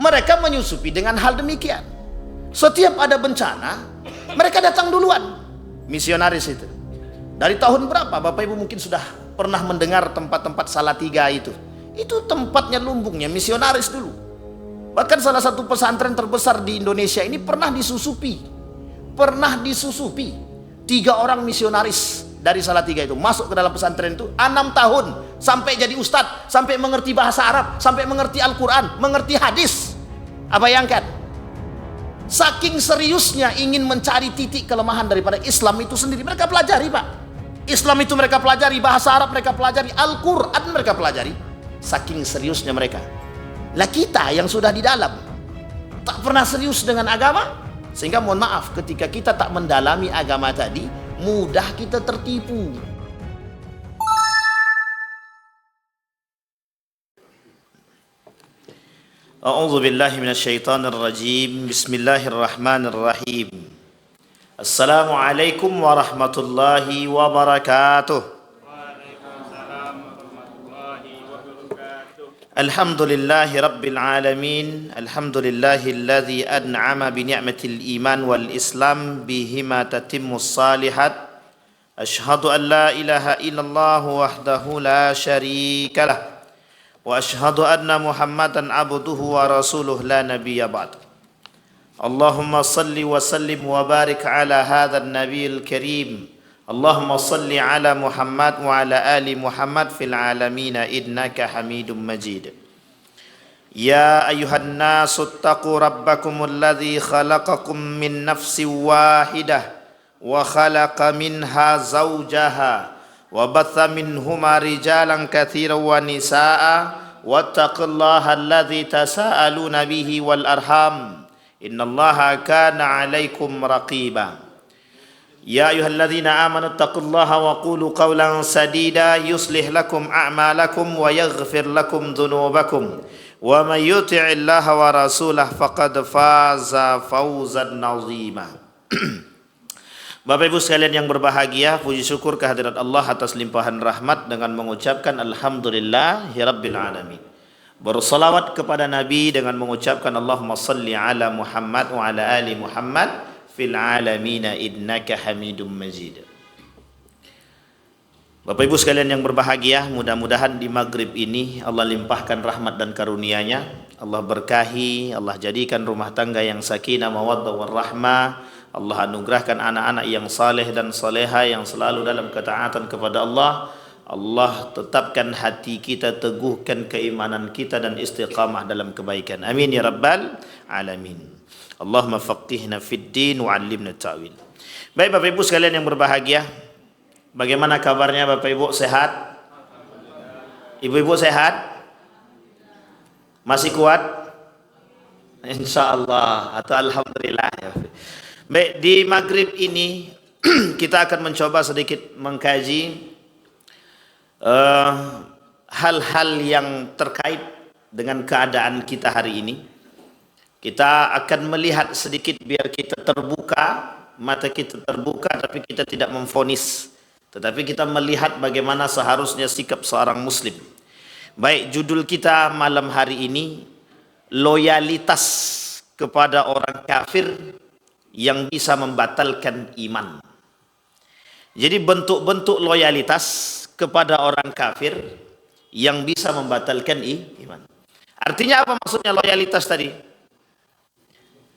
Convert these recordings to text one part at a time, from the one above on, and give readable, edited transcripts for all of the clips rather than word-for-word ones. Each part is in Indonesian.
Mereka menyusupi dengan hal demikian. Setiap ada bencana, mereka datang duluan. Misionaris itu. Dari tahun berapa Bapak Ibu mungkin sudah pernah mendengar tempat-tempat Salatiga itu. Itu tempatnya lumbungnya misionaris dulu. Bahkan salah satu pesantren terbesar di Indonesia ini pernah disusupi. 3 orang misionaris dari Salatiga itu masuk ke dalam pesantren itu 6 tahun sampai jadi ustadz, sampai mengerti bahasa Arab, sampai mengerti Al-Quran, mengerti hadis. Bayangkan, saking seriusnya ingin mencari titik kelemahan daripada Islam itu sendiri, mereka pelajari Pak. Islam itu mereka pelajari, bahasa Arab mereka pelajari, Al-Quran mereka pelajari. Saking seriusnya mereka. Lah kita yang sudah di dalam tak pernah serius dengan agama, sehingga mohon maaf ketika kita tak mendalami agama tadi, mudah kita tertipu. A'udzu billahi minasyaitonir rajim. Bismillahirrahmanirrahim. Assalamualaikum warahmatullahi wabarakatuh. Alhamdulillahi rabbil alamin. Alhamdulillahilladzi an'ama bi ni'matil iman wal islam bihima tatimmus salihat. Asyhadu an la ilaha illallah wahdahu la syarika lah. Wa asyhadu anna Muhammadan abduhu wa rasuluh la nabiyya ba'd. Allahumma salli wa sallim wa barik ala hadzal nabiyil karim. Allahumma salli ala Muhammad wa ala ali Muhammad fil alamin innaka Hamidum Majid. Ya ayuhan nasu taqu rabbakumul ladzi khalaqakum min nafsin wahidah wa khalaqa minha zawjaha wa batha minhuma rijalan katsiran wa nisaa wattaqullaha alladzi tasaaluna bihi wal arham innallaha kana 'alaikum raqiba. Ya ayyuhalladzina amanu taqullaha wa qulu qawlan sadida yuslih lakum a'malakum wa yaghfir lakum dhunubakum wa may yuti'illaha wa rasulahu faqad faza fawzan 'azima. Bapak Ibu sekalian yang berbahagia, puji syukur kehadirat Allah atas limpahan rahmat dengan mengucapkan alhamdulillahirabbil alamin. Bersalawat kepada Nabi dengan mengucapkan Allahumma salli ala Muhammad wa ala ali Muhammad fil alamina innaka Hamidum Majid. Bapak Ibu sekalian yang berbahagia, mudah-mudahan di maghrib ini Allah limpahkan rahmat dan karunia-Nya. Allah berkahi, Allah jadikan rumah tangga yang sakinah mawaddah warahmah. Allah anugerahkan anak-anak yang saleh dan saleha yang selalu dalam ketaatan kepada Allah. Allah tetapkan hati kita, teguhkan keimanan kita dan istiqamah dalam kebaikan. Amin ya rabbal alamin. Allahumma faqihna fid din wa 'allimna ta'wil. Baik Bapak Ibu sekalian yang berbahagia, bagaimana kabarnya Bapak Ibu, sehat? Ibu-ibu sehat? Masih kuat? Insyaallah atau alhamdulillah. Baik, di maghrib ini kita akan mencoba sedikit mengkaji hal-hal yang terkait dengan keadaan kita hari ini. Kita akan melihat sedikit biar kita terbuka, mata kita terbuka, tapi kita tidak memvonis, tetapi kita melihat bagaimana seharusnya sikap seorang muslim. Baik, judul kita malam hari ini, loyalitas kepada orang kafir yang bisa membatalkan iman. Jadi bentuk-bentuk loyalitas kepada orang kafir yang bisa membatalkan iman. Artinya apa maksudnya loyalitas tadi?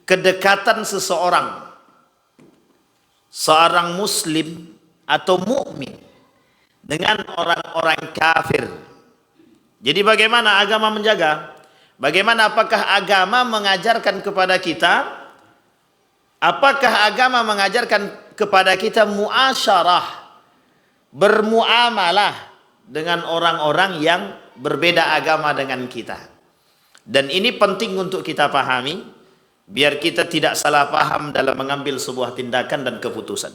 Kedekatan seorang muslim atau mukmin dengan orang-orang kafir. Jadi bagaimana agama menjaga? Bagaimana, apakah agama mengajarkan kepada kita? Apakah agama mengajarkan kepada kita muasyarah, bermuamalah dengan orang-orang yang berbeda agama dengan kita? Dan ini penting untuk kita pahami, biar kita tidak salah paham dalam mengambil sebuah tindakan dan keputusan.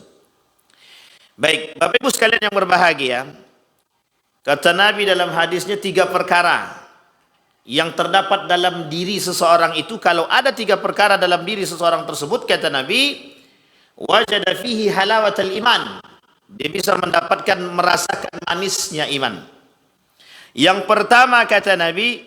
Baik, Bapak Ibu sekalian yang berbahagia, kata Nabi dalam hadisnya 3 perkara yang terdapat dalam diri seseorang itu. Kalau ada 3 perkara dalam diri seseorang tersebut, kata Nabi, wajada fihi halawatal iman. Dia bisa mendapatkan, merasakan manisnya iman. Yang pertama kata Nabi,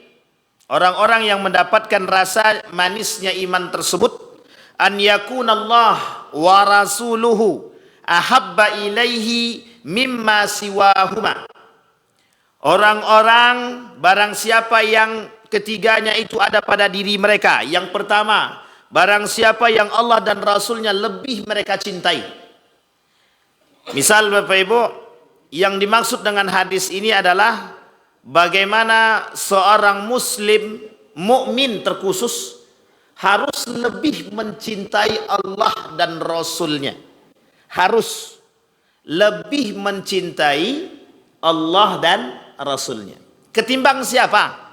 orang-orang yang mendapatkan rasa manisnya iman tersebut, an yakunallah wa rasuluhu ahabba ilaihi mimma siwahuma. Orang-orang barang siapa yang ketiganya itu ada pada diri mereka. Yang pertama, barang siapa yang Allah dan Rasulnya lebih mereka cintai. Misal Bapak Ibu, yang dimaksud dengan hadis ini adalah bagaimana seorang muslim mukmin terkhusus harus lebih mencintai Allah dan Rasulnya. Harus lebih mencintai Allah dan Rasulnya ketimbang siapa?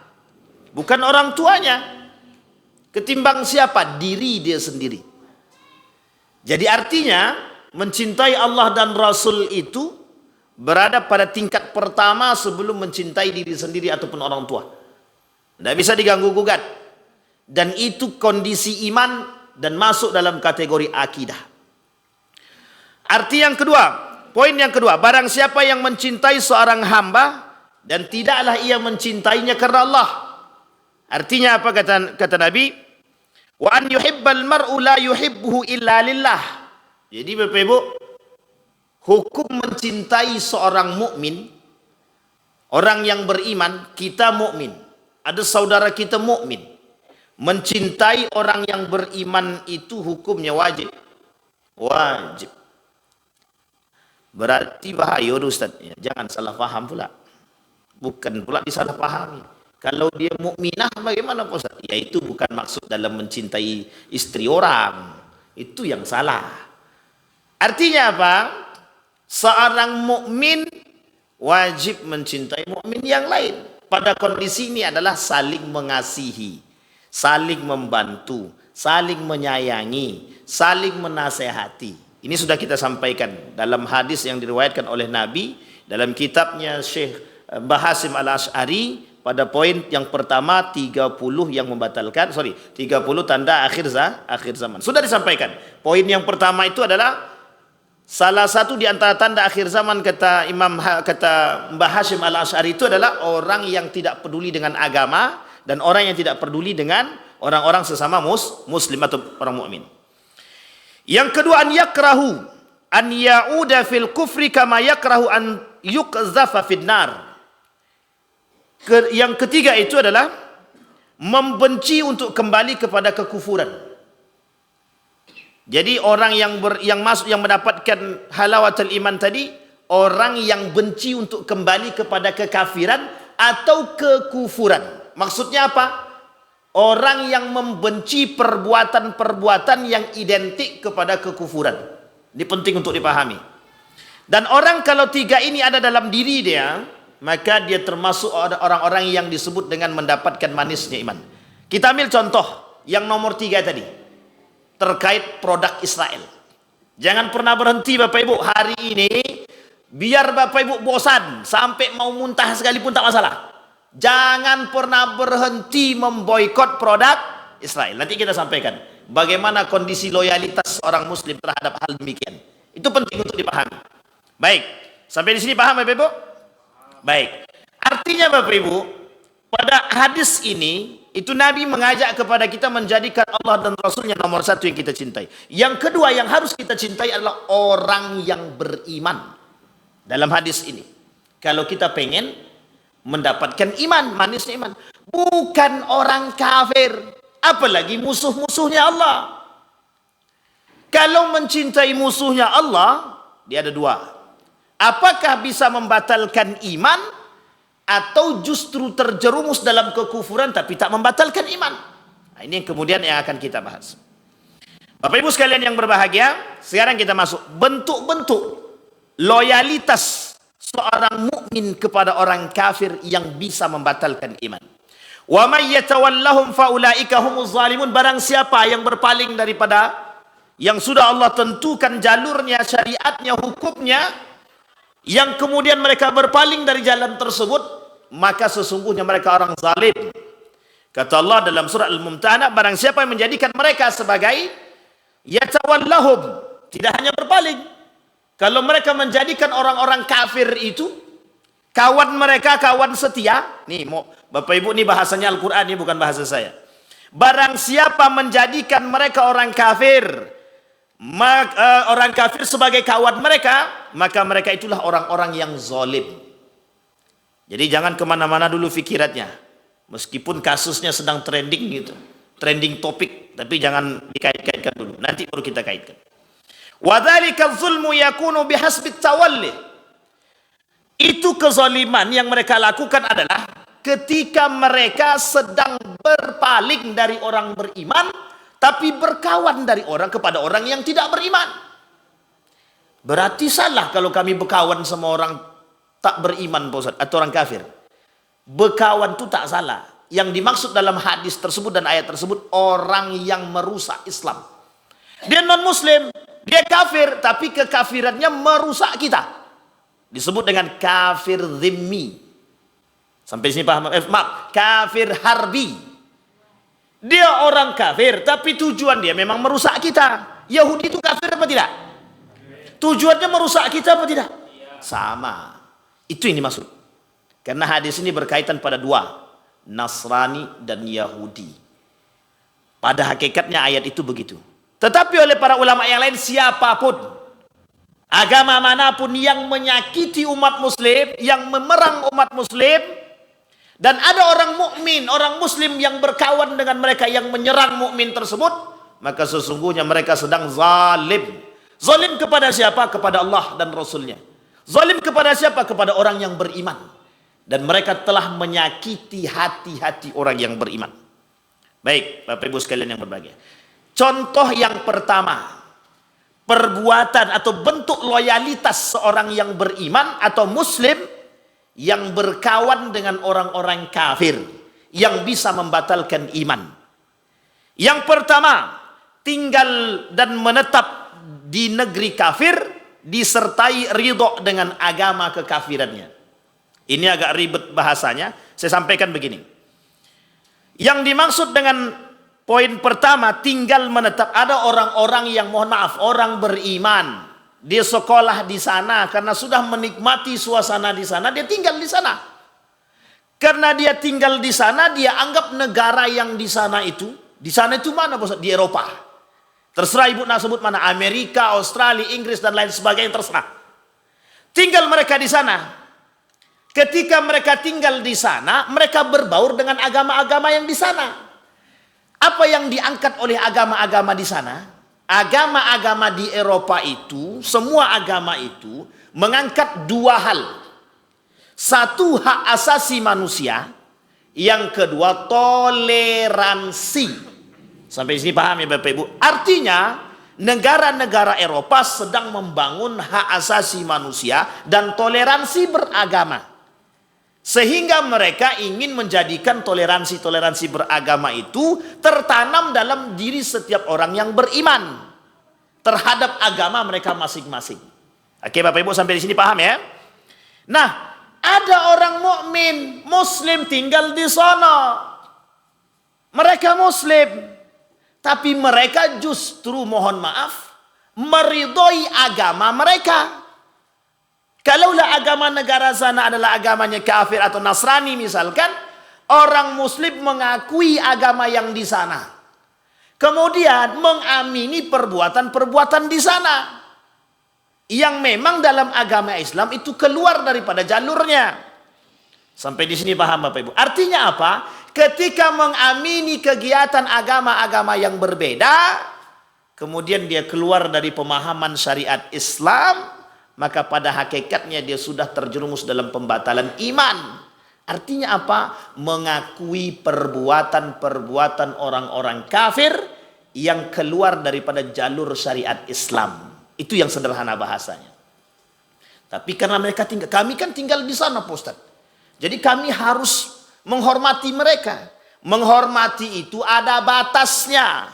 Bukan orang tuanya. Ketimbang siapa? Diri dia sendiri. Jadi artinya mencintai Allah dan Rasul itu berada pada tingkat pertama sebelum mencintai diri sendiri ataupun orang tua. Tidak bisa diganggu gugat. Dan itu kondisi iman dan masuk dalam kategori akidah. Arti yang kedua, poin yang kedua, barang siapa yang mencintai seorang hamba dan tidaklah ia mencintainya karena Allah. Artinya apa kata Nabi? Wa an yuhibbal mar'u la yuhibbuhu illa lillah. Jadi Bapak Ibu, hukum mencintai seorang mukmin, orang yang beriman, kita mukmin, ada saudara kita mukmin, mencintai orang yang beriman itu hukumnya wajib. Wajib. Berarti bahaya Ustaz. Jangan salah paham pula. Bukan pula disalahpahami. Kalau dia mukminah bagaimana Ustaz? Ya itu bukan maksud dalam mencintai istri orang. Itu yang salah. Artinya apa? Seorang mukmin wajib mencintai mukmin yang lain. Pada kondisi ini adalah saling mengasihi, saling membantu, saling menyayangi, saling menasehati. Ini sudah kita sampaikan dalam hadis yang diriwayatkan oleh Nabi dalam kitabnya Syekh Mbah Hasim Al-Asy'ari pada poin yang pertama 30 yang membatalkan, 30 tanda akhir zaman. Sudah disampaikan. Poin yang pertama itu adalah salah satu di antara tanda akhir zaman kata Mbah Hasim Al-Asy'ari itu adalah orang yang tidak peduli dengan agama dan orang yang tidak peduli dengan orang-orang sesama muslim atau orang mukmin. Yang kedua, an yakrahu an ya'uda fil kufri kama yakrahu an yuqzafa fid nar. Yang ketiga itu adalah membenci untuk kembali kepada kekufuran. Jadi orang yang mendapatkan halawatul iman tadi, orang yang benci untuk kembali kepada kekafiran atau kekufuran. Maksudnya apa? Orang yang membenci perbuatan-perbuatan yang identik kepada kekufuran. Ini penting untuk dipahami. Dan orang kalau tiga ini ada dalam diri dia, maka dia termasuk orang-orang yang disebut dengan mendapatkan manisnya iman. Kita ambil contoh yang nomor 3 tadi. Terkait produk Israel. Jangan pernah berhenti Bapak Ibu. Hari ini, biar Bapak Ibu bosan, sampai mau muntah sekalipun tak masalah. Jangan pernah berhenti memboikot produk Israel. Nanti kita sampaikan bagaimana kondisi loyalitas seorang muslim terhadap hal demikian. Itu penting untuk dipahami. Baik, sampai di sini paham Bapak Ibu? Baik. Artinya Bapak Ibu, pada hadis ini itu Nabi mengajak kepada kita menjadikan Allah dan Rasulnya nomor satu yang kita cintai. Yang kedua yang harus kita cintai adalah orang yang beriman. Dalam hadis ini, kalau kita pengen mendapatkan iman, manisnya iman, bukan orang kafir, apalagi musuh-musuhnya Allah. Kalau mencintai musuhnya Allah, dia ada dua. Apakah bisa membatalkan iman atau justru terjerumus dalam kekufuran tapi tak membatalkan iman? Nah, ini yang kemudian yang akan kita bahas. Bapak Ibu sekalian yang berbahagia, sekarang kita masuk bentuk-bentuk loyalitas seorang mukmin kepada orang kafir yang bisa membatalkan iman. Wa may yatawallahum faulaika humuz zalimun. Barang siapa yang berpaling daripada yang sudah Allah tentukan jalurnya, syariatnya, hukumnya, yang kemudian mereka berpaling dari jalan tersebut, maka sesungguhnya mereka orang zalim. Kata Allah dalam surah Al-Mumtahanah, barang siapa yang menjadikan mereka sebagai yatawallahum, tidak hanya berpaling. Kalau mereka menjadikan orang-orang kafir itu, Kawan mereka kawan setia. Nih, Bapak Ibu, nih bahasanya Al-Quran, ini bukan bahasa saya. Barang siapa menjadikan mereka orang kafir, orang kafir sebagai kawan mereka, maka mereka itulah orang-orang yang zalim. Jadi jangan kemana-mana dulu fikirannya. Meskipun kasusnya sedang trending gitu, trending topik, tapi jangan dikait-kaitkan dulu. Nanti baru kita kaitkan. Wadzalika zulmu yakunu bihasbit tawalli. Itu kezaliman yang mereka lakukan adalah ketika mereka sedang berpaling dari orang beriman, tapi berkawan dari orang kepada orang yang tidak beriman. Berarti salah kalau kami berkawan sama orang tak beriman, Pak Ustaz, atau orang kafir. Berkawan itu tak salah. Yang dimaksud dalam hadis tersebut dan ayat tersebut orang yang merusak Islam. Dia non muslim, dia kafir, tapi kekafirannya merusak kita. Disebut dengan kafir zimmi. Sampai sini paham? Maaf, kafir harbi. Dia orang kafir, tapi tujuan dia memang merusak kita. Yahudi itu kafir apa tidak? Tujuannya merusak kita apa tidak? Sama. Itu yang dimaksud. Karena hadis ini berkaitan pada dua, Nasrani dan Yahudi. Pada hakikatnya ayat itu begitu. Tetapi oleh para ulama yang lain, siapapun, agama manapun yang menyakiti umat muslim, yang memerang umat muslim, dan ada orang mukmin, orang muslim yang berkawan dengan mereka yang menyerang mukmin tersebut, maka sesungguhnya mereka sedang zalim. Zalim kepada siapa? Kepada Allah dan Rasulnya. Zalim kepada siapa? Kepada orang yang beriman. Dan mereka telah menyakiti hati-hati orang yang beriman. Baik, Bapak Ibu sekalian yang berbahagia. Contoh yang pertama, perbuatan atau bentuk loyalitas seorang yang beriman atau muslim yang berkawan dengan orang-orang kafir yang bisa membatalkan iman. Yang pertama, tinggal dan menetap di negeri kafir disertai ridho dengan agama kekafirannya. Ini agak ribet bahasanya, saya sampaikan begini. Yang dimaksud dengan poin pertama, tinggal menetap, ada orang-orang yang mohon maaf, orang beriman, dia sekolah di sana karena sudah menikmati suasana di sana, dia tinggal di sana. Karena dia tinggal di sana, dia anggap negara yang di sana itu mana Bos? Di Eropa. Terserah ibu nak sebut mana, Amerika, Australia, Inggris dan lain sebagainya, terserah. Tinggal mereka di sana. Ketika mereka tinggal di sana, mereka berbaur dengan agama-agama yang di sana. Apa yang diangkat oleh agama-agama di sana? Agama-agama di Eropa itu, semua agama itu mengangkat dua hal. Satu, hak asasi manusia. Yang kedua, toleransi. Sampai sini paham ya Bapak Ibu? Artinya, negara-negara Eropa sedang membangun hak asasi manusia dan toleransi beragama. Sehingga mereka ingin menjadikan toleransi-toleransi beragama itu tertanam dalam diri setiap orang yang beriman terhadap agama mereka masing-masing. Oke Bapak Ibu sampai di sini paham ya? Nah, ada orang mukmin muslim tinggal di sana. Mereka muslim, tapi mereka justru mohon maaf meridhoi agama mereka. Kalaulah agama negara sana adalah agamanya kafir atau Nasrani misalkan, orang muslim mengakui agama yang di sana. Kemudian mengamini perbuatan-perbuatan di sana. Yang memang dalam agama Islam itu keluar daripada jalurnya. Sampai di sini paham Bapak Ibu? Artinya apa? Ketika mengamini kegiatan agama-agama yang berbeda, kemudian dia keluar dari pemahaman syariat Islam, maka pada hakikatnya dia sudah terjerumus dalam pembatalan iman. Artinya apa? Mengakui perbuatan-perbuatan orang-orang kafir yang keluar daripada jalur syariat Islam. Itu yang sederhana bahasanya. Tapi karena mereka tinggal, kami kan tinggal di sana Pak Ustaz. Jadi kami harus menghormati mereka. Menghormati itu ada batasnya.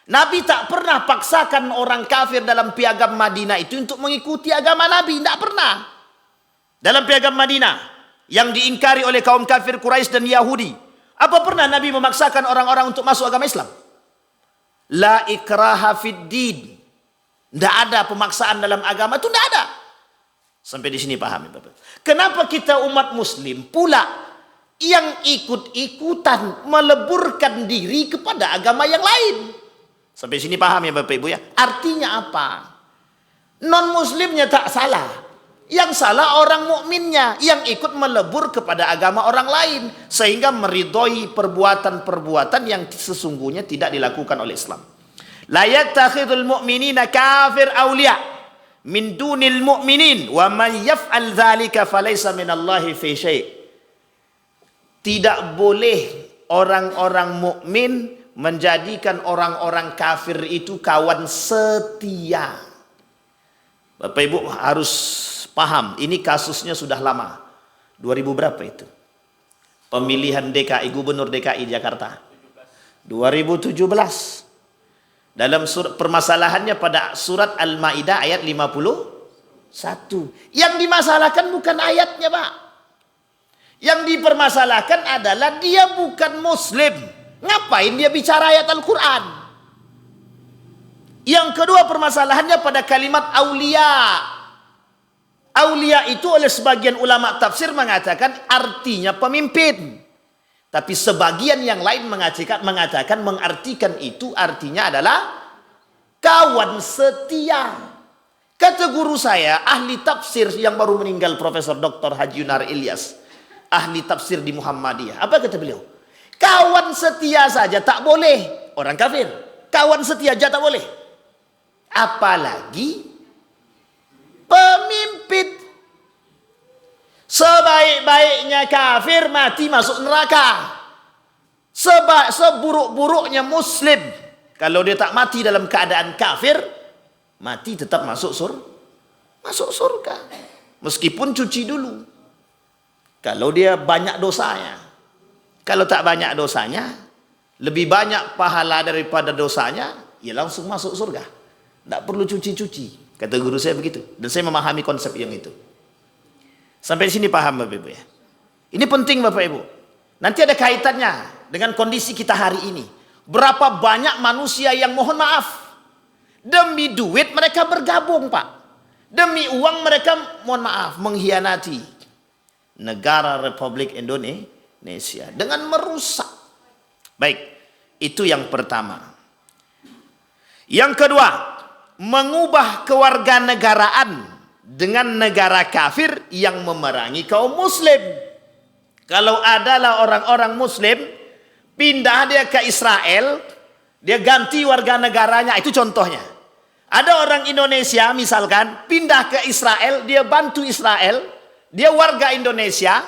Nabi tak pernah paksakan orang kafir dalam piagam Madinah itu untuk mengikuti agama Nabi. Tidak pernah. Dalam piagam Madinah yang diingkari oleh kaum kafir Quraisy dan Yahudi. Apa pernah Nabi memaksakan orang-orang untuk masuk agama Islam? La ikraha fid din. Tidak ada pemaksaan dalam agama itu, tidak ada. Sampai di sini paham ya Bapak. Kenapa kita umat muslim pula yang ikut-ikutan meleburkan diri kepada agama yang lain? Sampai sini paham ya Bapak Ibu ya. Artinya apa? Non muslimnya tak salah. Yang salah orang mukminnya yang ikut melebur kepada agama orang lain sehingga meridhoi perbuatan-perbuatan yang sesungguhnya tidak dilakukan oleh Islam. La yattakhidul mu'minina kafir awliya min dunil mu'minin wa man yaf'al dzalika falaysa minallahi fi syai'. Tidak boleh orang-orang mukmin menjadikan orang-orang kafir itu kawan setia. Bapak Ibu harus paham, ini kasusnya sudah lama. 2000 berapa itu? Pemilihan DKI, Gubernur DKI Jakarta. 2017. Dalam permasalahannya pada surat Al-Maidah ayat 51. Yang dimasalahkan bukan ayatnya, Pak. Yang dipermasalahkan adalah dia bukan muslim. Ngapain dia bicara ayat Al-Quran? Yang kedua permasalahannya pada kalimat aulia. Aulia itu oleh sebagian ulama tafsir mengatakan artinya pemimpin. Tapi sebagian yang lain mengatakan mengartikan itu artinya adalah kawan setia. Kata guru saya, ahli tafsir yang baru meninggal, Profesor Dr. Haji Yunar Ilyas, ahli tafsir di Muhammadiyah. Apa kata beliau? Kawan setia saja tak boleh. Orang kafir. Kawan setia saja tak boleh. Apalagi pemimpin. Sebaik-baiknya kafir mati masuk neraka. Seburuk-buruknya muslim, kalau dia tak mati dalam keadaan kafir, mati tetap masuk surga. Meskipun cuci dulu. Kalau dia banyak dosanya. Kalau tak banyak dosanya, lebih banyak pahala daripada dosanya, ya langsung masuk surga. Tak perlu cuci-cuci. Kata guru saya begitu. Dan saya memahami konsep yang itu. Sampai di sini paham Bapak Ibu ya. Ini penting Bapak Ibu. Nanti ada kaitannya dengan kondisi kita hari ini. Berapa banyak manusia yang mohon maaf. Demi duit mereka bergabung Pak. Demi uang mereka mohon maaf mengkhianati negara Republik Indonesia dengan merusak. Baik, itu yang pertama. Yang kedua, mengubah kewarganegaraan dengan negara kafir yang memerangi kaum muslim. Kalau adalah orang-orang muslim pindah dia ke Israel, dia ganti warga negaranya, itu contohnya. Ada orang Indonesia misalkan pindah ke Israel, dia bantu Israel, dia warga Indonesia,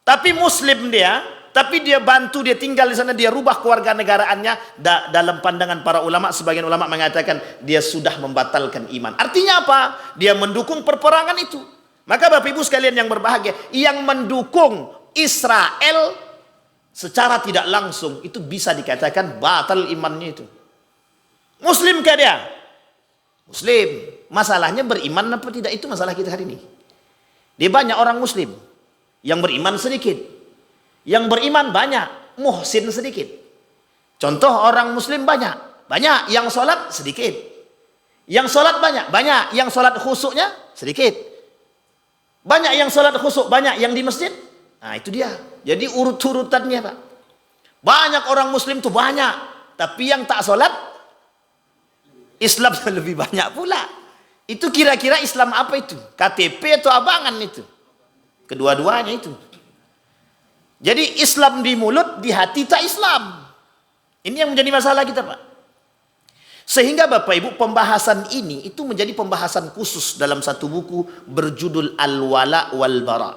tapi muslim dia, tapi dia bantu, dia tinggal di sana, dia rubah kewarganegaraannya. Dalam pandangan para ulama, sebagian ulama mengatakan dia sudah membatalkan iman. Artinya apa? Dia mendukung perperangan itu. Maka Bapak Ibu sekalian yang berbahagia, yang mendukung Israel secara tidak langsung itu bisa dikatakan batal imannya itu. Muslim kah dia? Muslim. Masalahnya beriman apa tidak, itu masalah kita hari ini. Dia banyak orang muslim yang beriman sedikit. Yang beriman banyak, muhsin sedikit. Contoh orang muslim banyak. Yang sholat sedikit. Yang sholat banyak. Yang sholat khusyuknya sedikit. Banyak yang sholat khusyuk, banyak yang di masjid. Nah itu dia. Jadi urut-urutannya Pak. Banyak orang muslim tuh banyak. Tapi yang tak sholat, Islam lebih banyak pula. Itu kira-kira Islam apa itu? KTP atau abangan itu? Kedua-duanya itu. Jadi Islam di mulut, di hati tak Islam. Ini yang menjadi masalah kita Pak. Sehingga Bapak Ibu pembahasan ini itu menjadi pembahasan khusus dalam satu buku berjudul Al-Wala wal Bara.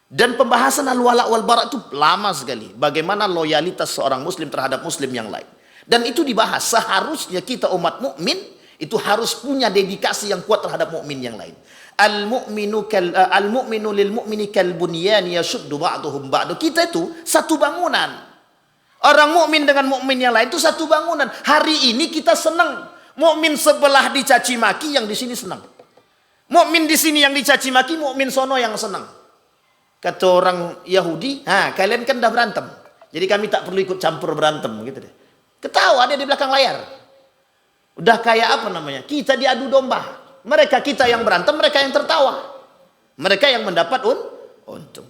Dan pembahasan Al-Wala wal Bara itu lama sekali. Bagaimana loyalitas seorang muslim terhadap muslim yang lain. Dan itu dibahas seharusnya kita umat mukmin itu harus punya dedikasi yang kuat terhadap mukmin yang lain. Al-mu'minu lil mu'mini kal bunyan yashuddu ba'duhum ba'du. Kita itu satu bangunan. Orang mukmin dengan mukmin yang lain itu satu bangunan. Hari ini kita senang. Mukmin sebelah dicaci maki, yang di sini senang. Mukmin di sini yang dicaci maki, mukmin sono yang senang. Kata orang Yahudi, kalian kan dah berantem. Jadi kami tak perlu ikut campur berantem gitu deh. Ketawa dia di belakang layar. Udah kayak apa namanya? Kita diadu domba. Mereka kita yang berantem, mereka yang tertawa. Mereka yang mendapat untung.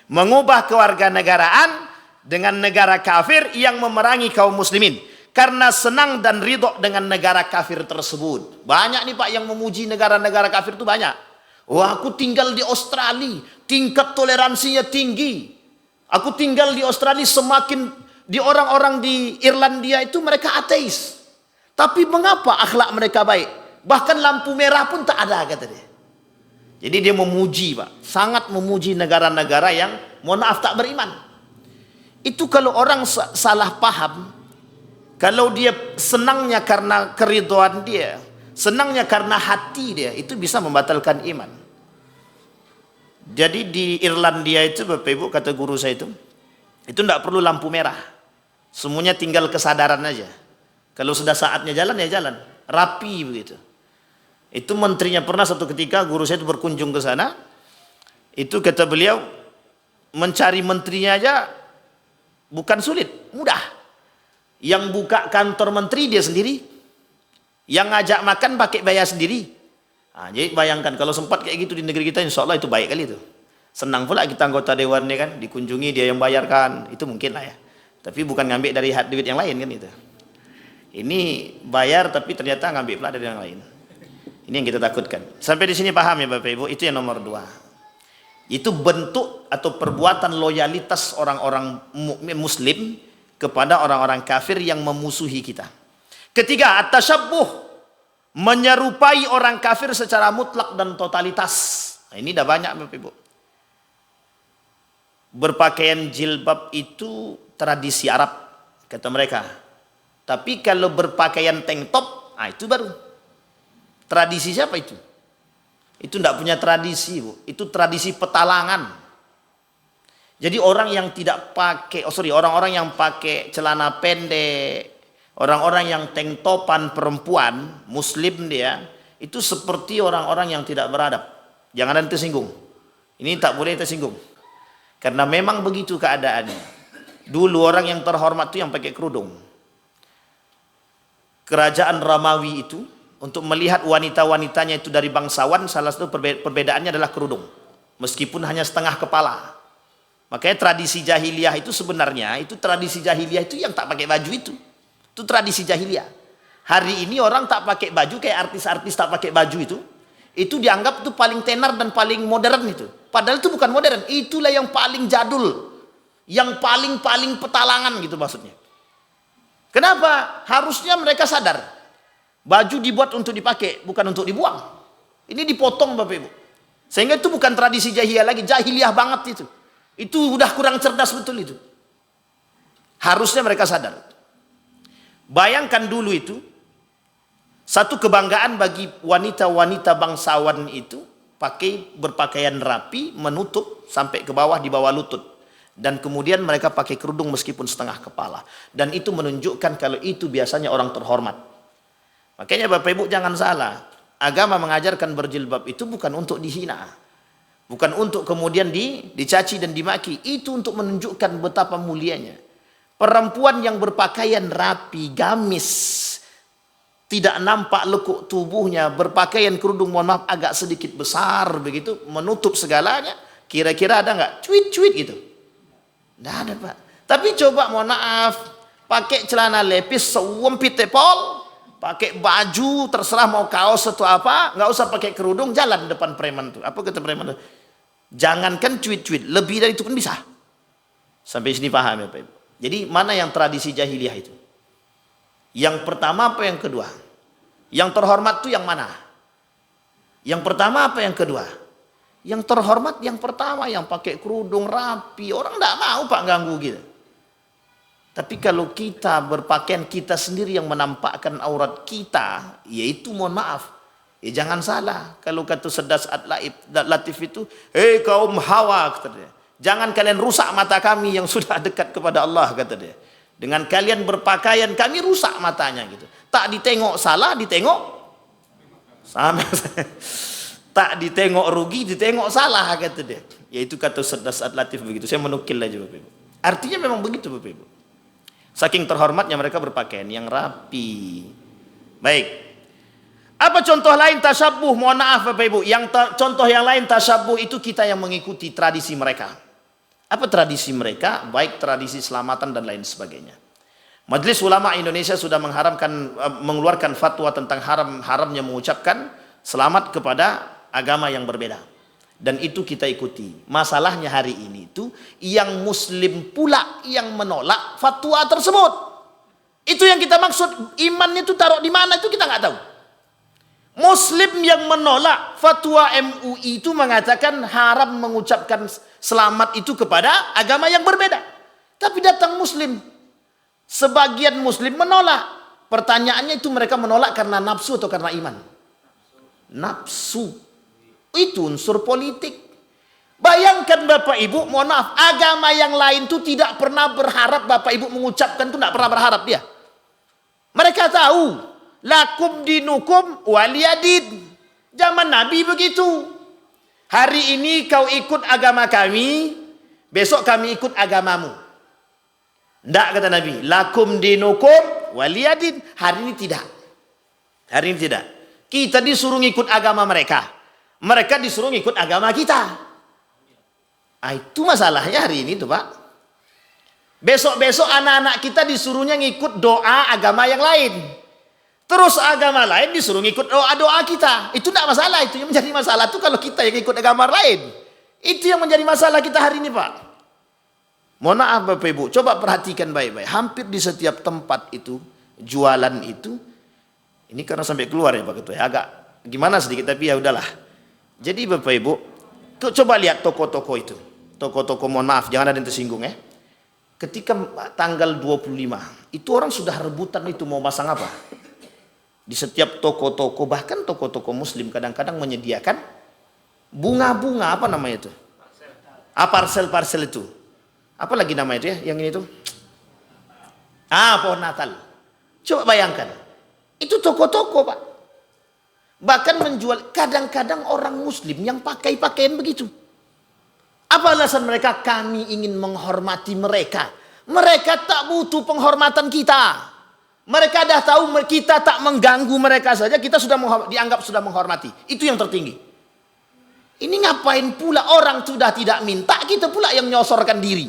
Mengubah kewarganegaraan dengan negara kafir yang memerangi kaum muslimin. Karena senang dan ridho dengan negara kafir tersebut. Banyak nih Pak yang memuji negara-negara kafir itu banyak. Wah, aku tinggal di Australia, tingkat toleransinya tinggi. Aku tinggal di Australia, semakin di orang-orang di Irlandia itu mereka ateis. Tapi mengapa akhlak mereka baik? Bahkan lampu merah pun tak ada, kata dia. Jadi dia memuji Pak, sangat memuji negara-negara yang mohon maaf tak beriman. Itu kalau orang salah paham, kalau dia senangnya karena keridhaan dia, senangnya karena hati dia, itu bisa membatalkan iman. Jadi di Irlandia itu Bapak Ibu, kata guru saya itu tidak perlu lampu merah. Semuanya tinggal kesadaran aja. Kalau sudah saatnya jalan ya jalan, rapi begitu. Itu menterinya pernah satu ketika guru saya itu berkunjung ke sana. Itu kata beliau, mencari menterinya aja bukan sulit, mudah. Yang buka kantor menteri dia sendiri, yang ngajak makan pakai bayar sendiri. Nah, jadi bayangkan kalau sempat kayak gitu di negeri kita, insya Allah itu baik kali itu. Senang pula kita anggota dewan nih kan, dikunjungi dia yang bayarkan, itu mungkin lah ya. Tapi bukan ngambil dari duit yang lain kan itu. Ini bayar tapi ternyata ngambil pula dari yang lain. Ini yang kita takutkan. Sampai di sini paham ya Bapak Ibu? Itu yang nomor 2. Itu bentuk atau perbuatan loyalitas orang-orang muslim kepada orang-orang kafir yang memusuhi kita. Ketiga, at-tasyabbuh, menyerupai orang kafir secara mutlak dan totalitas. Nah, ini dah banyak Bapak Ibu. Berpakaian jilbab itu tradisi Arab, kata mereka. Tapi kalau berpakaian tank top, nah itu baru. Tradisi siapa itu? Itu tidak punya tradisi, Bu. Itu tradisi petalangan. Jadi orang yang tidak pakai, orang-orang yang pakai celana pendek, orang-orang yang tank topan perempuan, muslim dia, itu seperti orang-orang yang tidak beradab. Jangan ada tersinggung. Ini tak boleh tersinggung. Karena memang begitu keadaannya. Dulu orang yang terhormat itu yang pakai kerudung. Kerajaan Romawi itu, untuk melihat wanita-wanitanya itu dari bangsawan, salah satu perbedaannya adalah kerudung. Meskipun hanya setengah kepala. Makanya tradisi jahiliyah itu sebenarnya, itu tradisi jahiliyah itu yang tak pakai baju itu. Itu tradisi jahiliyah. Hari ini orang tak pakai baju, kayak artis-artis tak pakai baju itu dianggap itu paling tenar dan paling modern itu. Padahal itu bukan modern, itulah yang paling jadul. Yang paling petalangan gitu maksudnya. Kenapa? Harusnya mereka sadar. Baju dibuat untuk dipakai, bukan untuk dibuang. Ini dipotong Bapak Ibu. Sehingga itu bukan tradisi jahiliyah lagi, jahiliyah banget itu. Itu udah kurang cerdas betul itu. Harusnya mereka sadar. Bayangkan dulu itu, satu kebanggaan bagi wanita-wanita bangsawan itu, berpakaian rapi, menutup sampai ke bawah, di bawah lutut. Dan kemudian mereka pakai kerudung meskipun setengah kepala. Dan itu menunjukkan kalau itu biasanya orang terhormat. Makanya Bapak Ibu jangan salah. Agama mengajarkan berjilbab itu bukan untuk dihina. Bukan untuk kemudian dicaci dan dimaki. Itu untuk menunjukkan betapa mulianya. Perempuan yang berpakaian rapi, gamis, tidak nampak lekuk tubuhnya, berpakaian kerudung mohon maaf agak sedikit besar begitu, menutup segalanya. Kira-kira ada nggak cuit-cuit gitu? Nggak ada Pak. Tapi coba mohon maaf, pakai celana lepis sewempit tepol, pakai baju terserah mau kaos atau apa, nggak usah pakai kerudung, jalan depan preman tuh. Apa kata preman tuh? Jangankan cuit-cuit, lebih dari itu pun bisa. Sampai sini paham ya Pak Ibu. Jadi mana yang tradisi jahiliyah itu? Yang pertama apa yang kedua? Yang terhormat itu yang mana? Yang pertama apa yang kedua? Yang terhormat yang pertama, yang pakai kerudung rapi. Orang tidak mau Pak ganggu gitu. Tapi kalau kita berpakaian, kita sendiri yang menampakkan aurat kita, yaitu mohon maaf, ya jangan salah. Kalau kata Sedas Latif itu, hei kaum Hawa, kata dia, jangan kalian rusak mata kami yang sudah dekat kepada Allah, kata dia. Dengan kalian berpakaian, kami rusak matanya gitu. Tak ditengok salah, ditengok sama. Tak ditengok rugi, ditengok salah, kata dia. Yaitu kata Sedas Latif begitu. Saya menukil aja Bapak Ibu. Artinya memang begitu Bapak Ibu. Saking terhormatnya mereka berpakaian yang rapi. Baik. Apa contoh lain tasyabuh? Mohon maaf Bapak Ibu, contoh yang lain tasyabuh itu kita yang mengikuti tradisi mereka. Apa tradisi mereka? Baik tradisi selamatan dan lain sebagainya. Majelis Ulama Indonesia sudah mengeluarkan fatwa tentang haramnya mengucapkan selamat kepada agama yang berbeda. Dan itu kita ikuti. Masalahnya hari ini itu yang muslim pula yang menolak fatwa tersebut. Itu yang kita maksud. Imannya itu taruh di mana itu kita nggak tahu. Muslim yang menolak fatwa MUI itu mengatakan haram mengucapkan selamat itu kepada agama yang berbeda. Tapi datang muslim, sebagian muslim menolak. Pertanyaannya itu mereka menolak karena nafsu atau karena iman? Nafsu. Itu unsur politik. Bayangkan Bapak Ibu, mohon maaf, agama yang lain itu tidak pernah berharap Bapak Ibu mengucapkan itu, tidak pernah berharap dia. Mereka tahu, lakum dinukum waliyadin. Zaman Nabi begitu. Hari ini kau ikut agama kami, besok kami ikut agamamu. Tidak, kata Nabi, lakum dinukum waliyadin. Hari ini tidak. Hari ini tidak. Kita disuruh ikut agama mereka, mereka disuruh ikut agama kita. Itu masalahnya hari ini tuh Pak. Besok-besok anak-anak kita disuruhnya ngikut doa agama yang lain, terus agama lain disuruh ngikut doa-doa kita. Itu tidak masalah. Itu yang menjadi masalah itu kalau kita yang ikut agama lain. Itu yang menjadi masalah kita hari ini Pak. Mohon maaf Bapak Ibu, coba perhatikan baik-baik. Hampir di setiap tempat itu, jualan itu, ini karena sampai keluar ya Pak Ketua, agak gimana sedikit tapi ya udahlah. Jadi Bapak Ibu, coba lihat toko-toko itu. Toko-toko, mohon maaf, jangan ada yang tersinggung ya. Ketika tanggal 25, itu orang sudah rebutan itu mau pasang apa. Di setiap toko-toko, bahkan toko-toko muslim kadang-kadang menyediakan bunga-bunga, apa namanya itu? Parsel-parsel itu. Apa lagi nama itu ya, yang ini tuh? Pohon Natal. Coba bayangkan. Itu toko-toko Pak. Bahkan menjual, kadang-kadang orang muslim yang pakai pakaian begitu. Apa alasan mereka? Kami ingin menghormati mereka. Mereka tak butuh penghormatan kita. Mereka dah tahu kita tak mengganggu mereka saja, kita sudah dianggap sudah menghormati. Itu yang tertinggi. Ini ngapain pula orang sudah tidak minta, kita pula yang menyosorkan diri.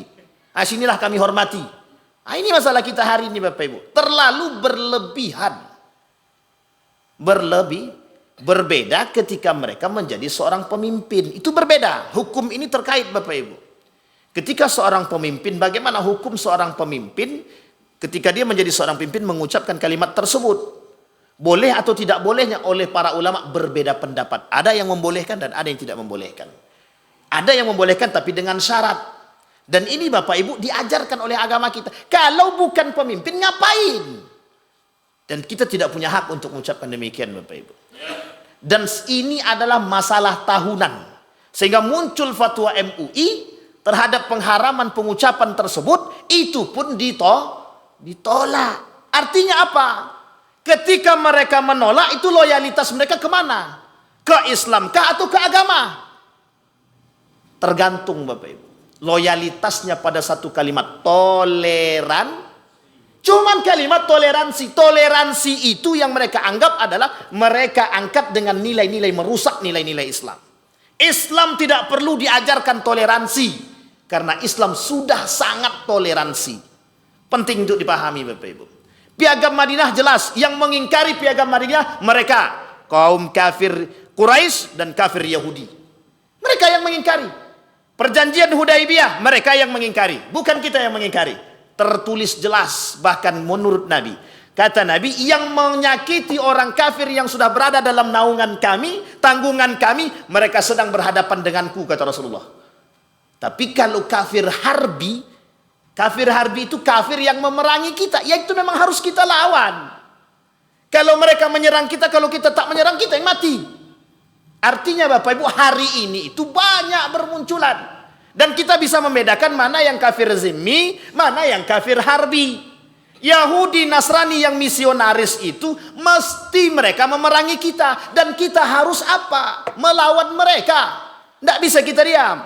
Sinilah kami hormati. Ini masalah kita hari ini Bapak Ibu. Terlalu berlebihan. Berbeda ketika mereka menjadi seorang pemimpin. Itu berbeda. Hukum ini terkait Bapak Ibu. Ketika seorang pemimpin, bagaimana hukum seorang pemimpin ketika dia menjadi seorang pemimpin mengucapkan kalimat tersebut? Boleh atau tidak bolehnya oleh para ulama berbeda pendapat. Ada yang membolehkan dan ada yang tidak membolehkan. Ada yang membolehkan tapi dengan syarat. Dan ini Bapak Ibu diajarkan oleh agama kita. Kalau bukan pemimpin ngapain? Dan kita tidak punya hak untuk mengucapkan demikian Bapak Ibu. Dan ini adalah masalah tahunan. Sehingga muncul fatwa MUI terhadap pengharaman pengucapan tersebut. Itu pun ditolak. Artinya apa? Ketika mereka menolak, itu loyalitas mereka kemana? Ke Islam kah atau ke agama? Tergantung Bapak Ibu. Loyalitasnya pada satu kalimat toleran. Cuman kalimat toleransi. Toleransi itu yang mereka anggap adalah mereka angkat dengan nilai-nilai merusak nilai-nilai Islam. Islam tidak perlu diajarkan toleransi. Karena Islam sudah sangat toleransi. Penting untuk dipahami Bapak Ibu. Piagam Madinah jelas. Yang mengingkari piagam Madinah mereka. Kaum kafir Quraisy dan kafir Yahudi. Mereka yang mengingkari. Perjanjian Hudaibiyah mereka yang mengingkari. Bukan kita yang mengingkari. Tertulis jelas bahkan menurut Nabi. Kata Nabi, yang menyakiti orang kafir yang sudah berada dalam naungan kami, tanggungan kami, mereka sedang berhadapan denganku, kata Rasulullah. Tapi kalau kafir harbi itu kafir yang memerangi kita, ya itu memang harus kita lawan. Kalau mereka menyerang kita, kalau kita tak menyerang, kita yang mati. Artinya Bapak Ibu, hari ini itu banyak bermunculan. Dan kita bisa membedakan mana yang kafir zimmi, mana yang kafir harbi. Yahudi, Nasrani yang misionaris itu mesti mereka memerangi kita. Dan kita harus apa? Melawan mereka. Tidak bisa kita diam.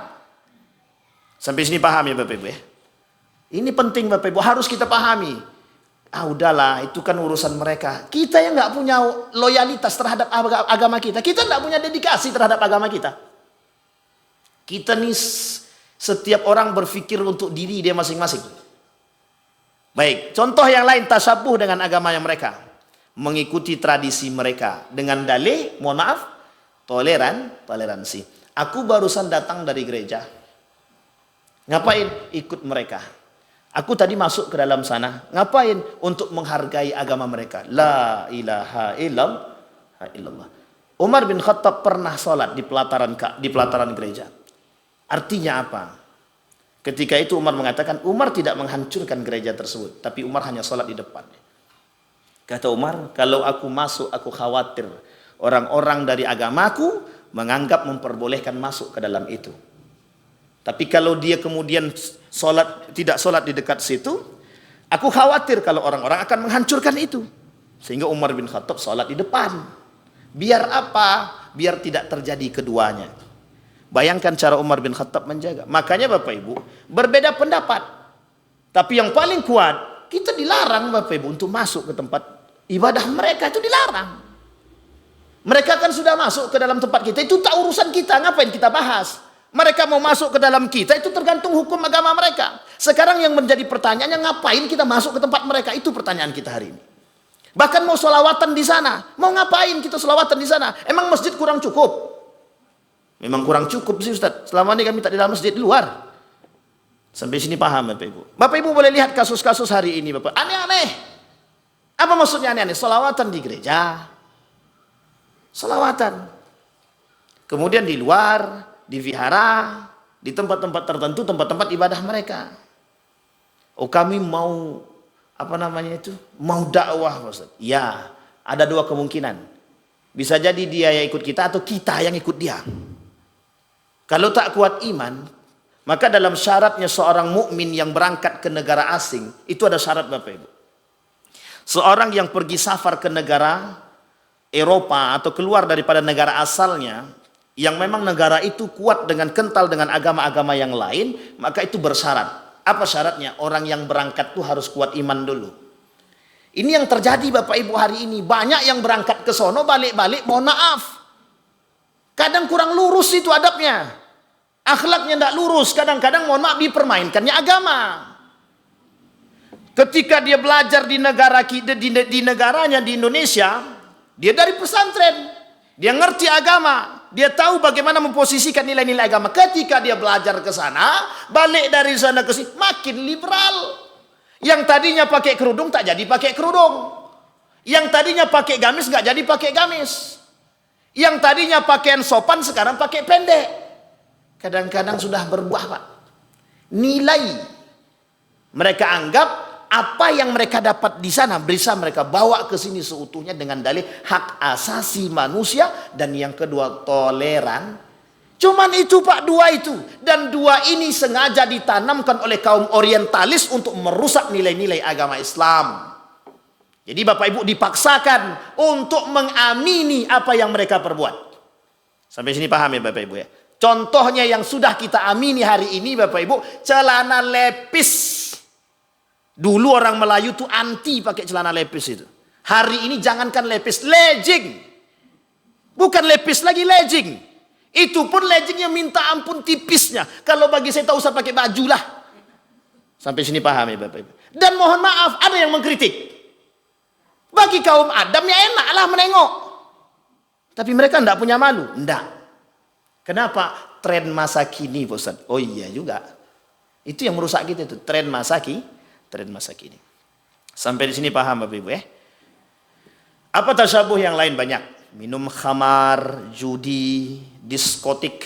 Sampai sini paham ya Bapak Ibu ya? Ini penting Bapak Ibu, harus kita pahami. Ah udahlah, itu kan urusan mereka. Kita yang nggak punya loyalitas terhadap agama kita. Kita nggak punya dedikasi terhadap agama kita. Kita nih setiap orang berpikir untuk diri dia masing-masing. Baik, contoh yang lain tasabuh dengan agama yang mereka. Mengikuti tradisi mereka. Dengan dalih, mohon maaf, toleransi. Aku barusan datang dari gereja. Ngapain? Ikut mereka. Aku tadi masuk ke dalam sana. Ngapain? Untuk menghargai agama mereka. La ilaha illallah. Umar bin Khattab pernah sholat di pelataran gereja. Artinya apa? Ketika itu Umar mengatakan, Umar tidak menghancurkan gereja tersebut. Tapi Umar hanya sholat di depan. Kata Umar, kalau aku masuk, aku khawatir. Orang-orang dari agamaku menganggap memperbolehkan masuk ke dalam itu. Tapi kalau dia kemudian tidak sholat di dekat situ, aku khawatir kalau orang-orang akan menghancurkan itu. Sehingga Umar bin Khattab sholat di depan. Biar apa? Biar tidak terjadi keduanya. Bayangkan cara Umar bin Khattab menjaga. Makanya Bapak Ibu, berbeda pendapat. Tapi yang paling kuat, kita dilarang Bapak Ibu untuk masuk ke tempat ibadah mereka, itu dilarang. Mereka kan sudah masuk ke dalam tempat kita, itu tak urusan kita, ngapain kita bahas? Mereka mau masuk ke dalam kita, itu tergantung hukum agama mereka. Sekarang yang menjadi pertanyaannya, ngapain kita masuk ke tempat mereka? Itu pertanyaan kita hari ini. Bahkan mau sholawatan di sana. Mau ngapain kita sholawatan di sana? Emang masjid kurang cukup? Memang kurang cukup sih Ustaz. Selama ini kami tak di dalam masjid, di luar. Sampai sini paham Bapak Ibu. Bapak Ibu boleh lihat kasus-kasus hari ini Bapak. Aneh-aneh. Apa maksudnya aneh-aneh? Sholawatan di gereja. Sholawatan. Kemudian di luar, di vihara, di tempat-tempat tertentu, tempat-tempat ibadah mereka. Oh kami mau, mau dakwah Ustaz. Ya, ada dua kemungkinan. Bisa jadi dia yang ikut kita atau kita yang ikut dia. Kalau tak kuat iman, maka dalam syaratnya seorang mukmin yang berangkat ke negara asing, itu ada syarat Bapak Ibu. Seorang yang pergi safar ke negara Eropa atau keluar daripada negara asalnya, yang memang negara itu kuat dengan kental dengan agama-agama yang lain, maka itu bersyarat. Apa syaratnya? Orang yang berangkat itu harus kuat iman dulu. Ini yang terjadi Bapak Ibu hari ini. Banyak yang berangkat ke sono, balik-balik, mohon maaf. Kadang kurang lurus itu adabnya. Akhlaknya tidak lurus. Kadang-kadang mohon maaf dipermainkannya agama. Ketika dia belajar di negaranya di Indonesia, dia dari pesantren, dia ngerti agama, dia tahu bagaimana memposisikan nilai-nilai agama. Ketika dia belajar ke sana, balik dari sana ke sini, makin liberal. Yang tadinya pakai kerudung tak jadi pakai kerudung. Yang tadinya pakai gamis nggak jadi pakai gamis. Yang tadinya pakaian sopan sekarang pakai pendek. Kadang-kadang sudah berubah Pak. Nilai mereka anggap apa yang mereka dapat di sana bisa mereka bawa ke sini seutuhnya dengan dalih hak asasi manusia, dan yang kedua toleran. Cuman itu Pak, dua itu, dan dua ini sengaja ditanamkan oleh kaum orientalis untuk merusak nilai-nilai agama Islam. Jadi Bapak Ibu dipaksakan untuk mengamini apa yang mereka perbuat. Sampai sini paham ya Bapak Ibu ya. Contohnya yang sudah kita amini hari ini Bapak Ibu, celana lepis. Dulu orang Melayu tuh anti pakai celana lepis itu. Hari ini jangankan lepis, legging. Bukan lepis lagi, legging. Itu pun leggingnya minta ampun tipisnya. Kalau bagi saya tak usah pakai baju lah. Sampai sini paham ya Bapak Ibu. Dan mohon maaf, ada yang mengkritik. Bagi kaum Adam ya enaklah menengok. Tapi mereka tidak punya malu. Tidak. Kenapa? Tren masa kini Ustaz. Oh iya juga. Itu yang merusak kita itu. Tren masa kini. Sampai di sini paham Bapak Ibu ya. Apa tasyabuh yang lain banyak? Minum khamar, judi, diskotik.